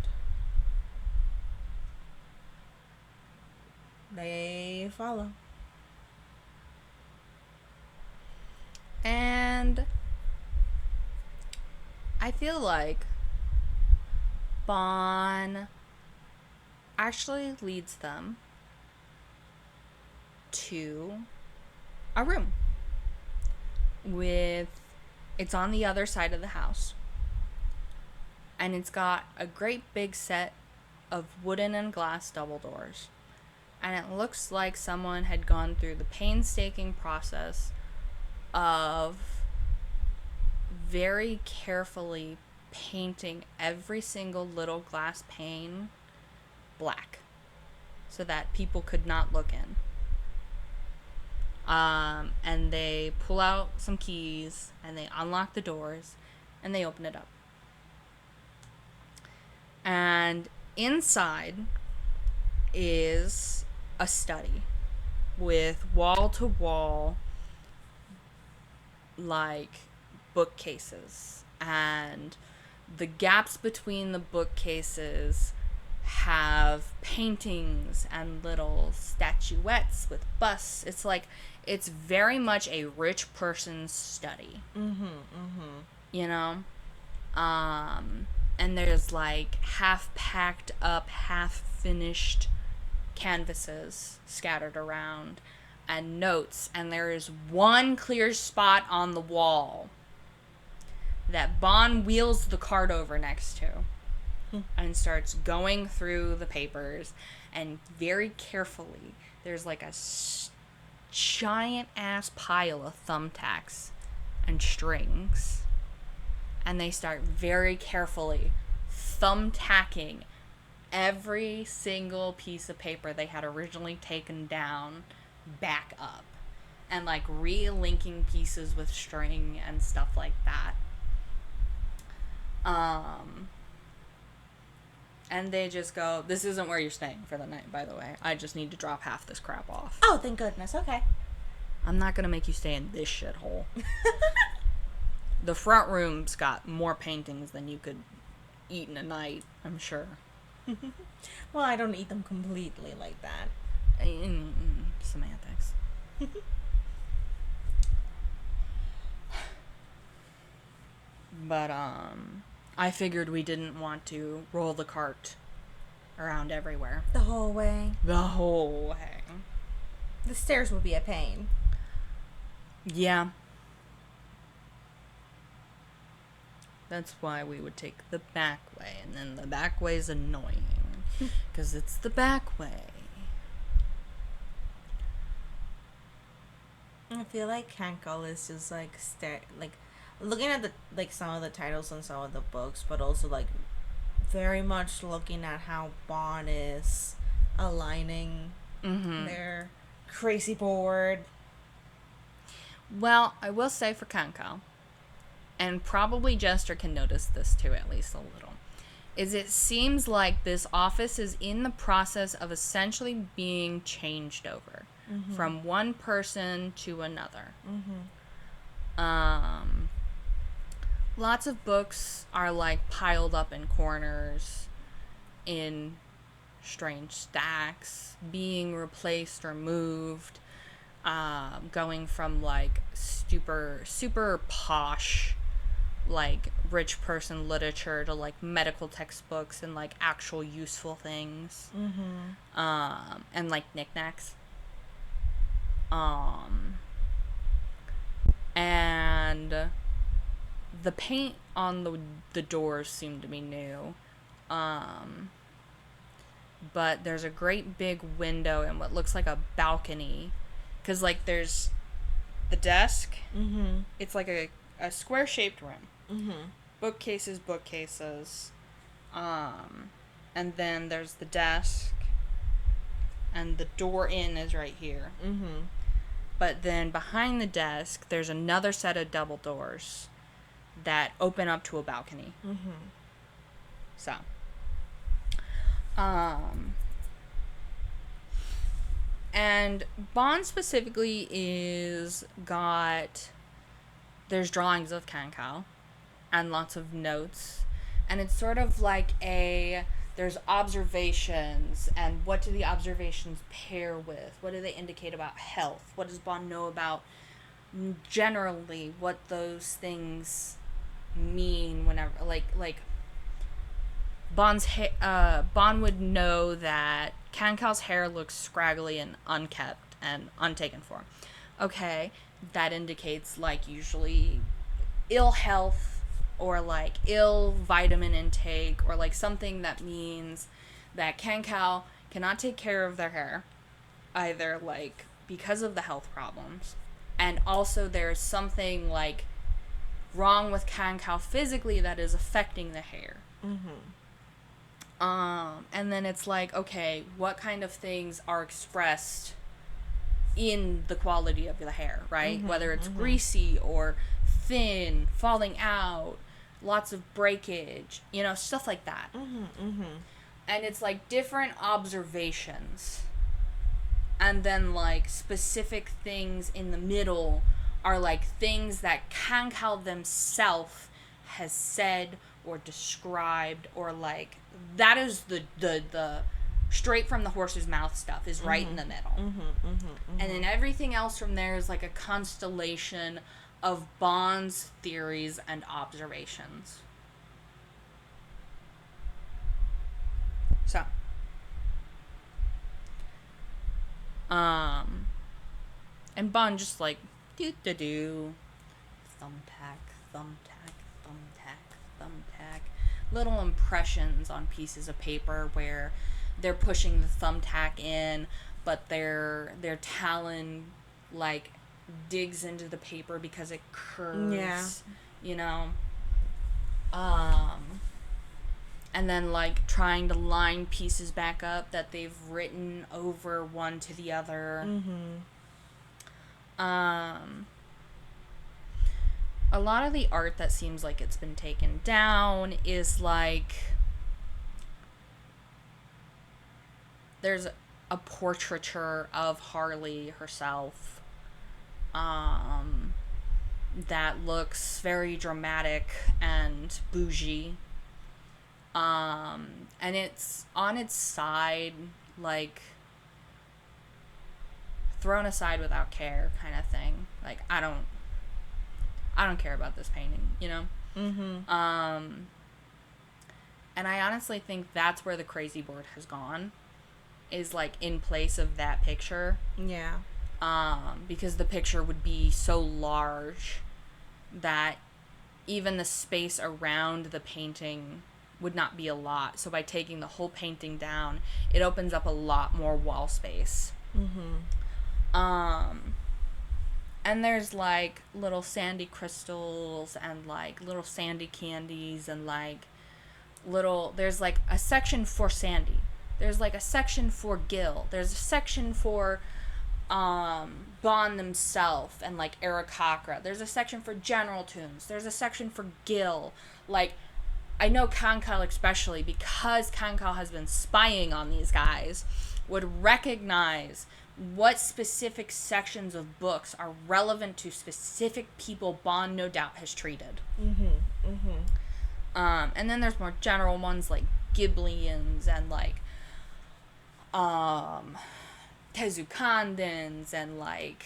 they follow. And I feel like Bon actually leads them to a room it's on the other side of the house, and it's got a great big set of wooden and glass double doors, and it looks like someone had gone through the painstaking process of very carefully painting every single little glass pane black so that people could not look in. And they pull out some keys and they unlock the doors and they open it up. And inside is a study with wall to wall, like, bookcases, and the gaps between the bookcases have paintings and little statuettes with busts. It's like, it's very much a rich person's study. You know? And there's like half packed up, half finished canvases scattered around and notes, and there is one clear spot on the wall that Bon wheels the cart over next to and starts going through the papers, and very carefully there's like a giant ass pile of thumbtacks and strings, and they start very carefully thumbtacking every single piece of paper they had originally taken down back up, and like re-linking pieces with string and stuff like that. And they just go, this isn't where you're staying for the night, by the way. I just need to drop half this crap off. Oh, thank goodness. Okay. I'm not gonna make you stay in this shithole. The front room's got more paintings than you could eat in a night, I'm sure. Well, I don't eat them completely like that. Semantics. But, I figured we didn't want to roll the cart around everywhere. The whole way. The whole way. The stairs will be a pain. Yeah. That's why we would take the back way, and then the back way's annoying. Because it's the back way. I feel like Kankal is just like looking at the like some of the titles on some of the books, but also like very much looking at how Bon is aligning their crazy board. Well, I will say for Kankal, and probably Jester can notice this too, at least a little, is it seems like this office is in the process of essentially being changed over from one person to another. Lots of books are like piled up in corners in strange stacks, being replaced or moved, going from like super posh like rich person literature to like medical textbooks and like actual useful things, and like knickknacks, and the paint on the doors seemed to be new, but there's a great big window and what looks like a balcony, because like there's the desk, it's like a square shaped room, bookcases, and then there's the desk, and the door in is right here, but then behind the desk there's another set of double doors that open up to a balcony. So and Bon specifically there's drawings of Kankal and lots of notes, and it's sort of like there's observations, and what do the observations pair with? What do they indicate about health? What does Bon know about generally what those things mean whenever like Bon would know that Kankal's hair looks scraggly and unkept and untaken for. Okay, that indicates like usually ill health or like ill vitamin intake, or like something that means that Kankal cannot take care of their hair, either like because of the health problems, and also there's something like wrong with Kankal physically that is affecting the hair. And then it's like, okay, what kind of things are expressed in the quality of the hair, right? Whether it's greasy or thin, falling out, lots of breakage, stuff like that. And it's like different observations, and then like specific things in the middle are like things that Kankal themselves has said or described, or like that is the straight from the horse's mouth stuff is right in the middle. And then everything else from there is like a constellation of Bond's theories and observations. So, and Bond just like thumbtack, thumbtack, thumbtack, thumbtack, little impressions on pieces of paper where they're pushing the thumbtack in, but their talon like digs into the paper because it curves, you know. And then like trying to line pieces back up that they've written over one to the other. A lot of the art that seems like it's been taken down is like there's a portraiture of Harley herself that looks very dramatic and bougie. And it's on its side, like thrown aside without care kind of thing. Like, I don't care about this painting, you know? And I honestly think that's where the crazy board has gone, is like in place of that picture. Yeah. Because the picture would be so large that even the space around the painting would not be a lot. So by taking the whole painting down, it opens up a lot more wall space. And there's like little sandy crystals and like little sandy candies and like there's like a section for Sandy. There's like a section for Gil. There's a section for Bond themselves and like Eric Cochra. There's a section for General Tunes. There's a section for Gil. Like, I know Kankal especially, because Kankal has been spying on these guys, would recognize what specific sections of books are relevant to specific people Bond no doubt has treated. And then there's more general ones like Ghiblians and like Tezukandans and like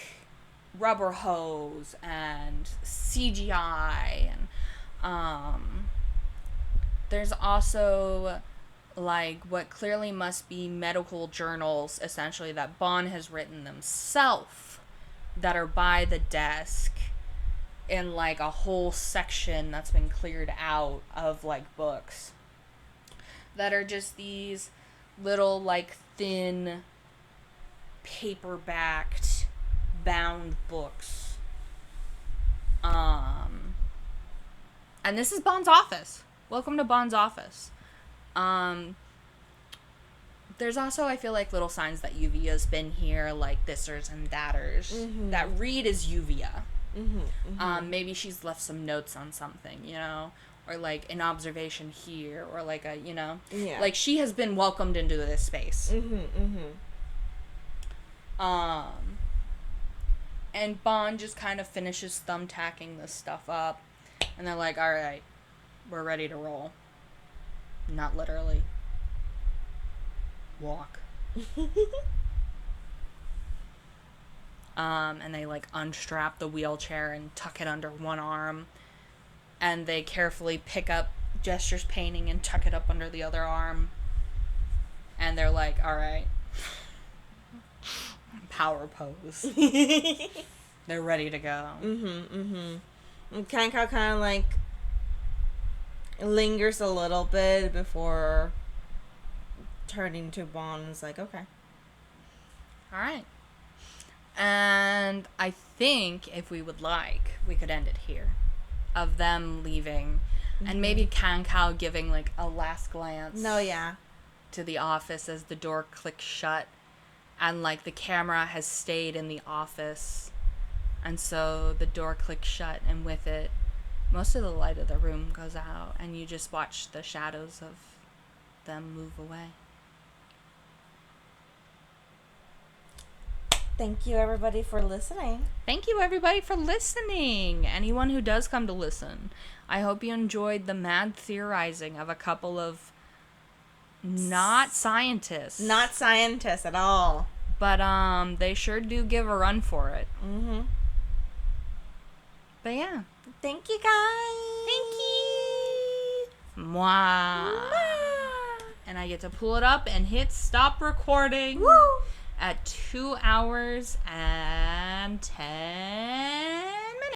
Rubber Hose and CGI and there's also like what clearly must be medical journals essentially that Bond has written themselves that are by the desk in like a whole section that's been cleared out of like books that are just these little like thin paper-backed bound books. And this is Bond's office. Welcome to Bond's office. There's also, I feel like, little signs that Yuvia's been here, like thisers and thatters. That read is Yuvia. Maybe she's left some notes on something, you know, or like an observation here, or like a, you know, like she has been welcomed into this space. And Bond just kind of finishes thumbtacking this stuff up, and they're like, all right, we're ready to roll. Not literally. Walk. And they like unstrap the wheelchair and tuck it under one arm, and they carefully pick up Jester's painting and tuck it up under the other arm, and they're like, all right, power pose. They're ready to go. And Kankal kind of like lingers a little bit before turning to Bond and is like, okay. All right. And I think if we would like, we could end it here. Of them leaving. And maybe Kankal giving like a last glance. No, yeah. To the office as the door clicks shut. And like the camera has stayed in the office. And so the door clicks shut, and with it, most of the light of the room goes out, and you just watch the shadows of them move away. thank you everybody for listening. Thank you, everybody, for listening. Anyone who does come to listen, I hope you enjoyed the mad theorizing of a couple of not scientists. Not scientists at all. But they sure do give a run for it. Mm-hmm. But yeah. Thank you, guys. Thank you. Mwah. And I get to pull it up and hit stop recording. Woo! At 2 hours and 10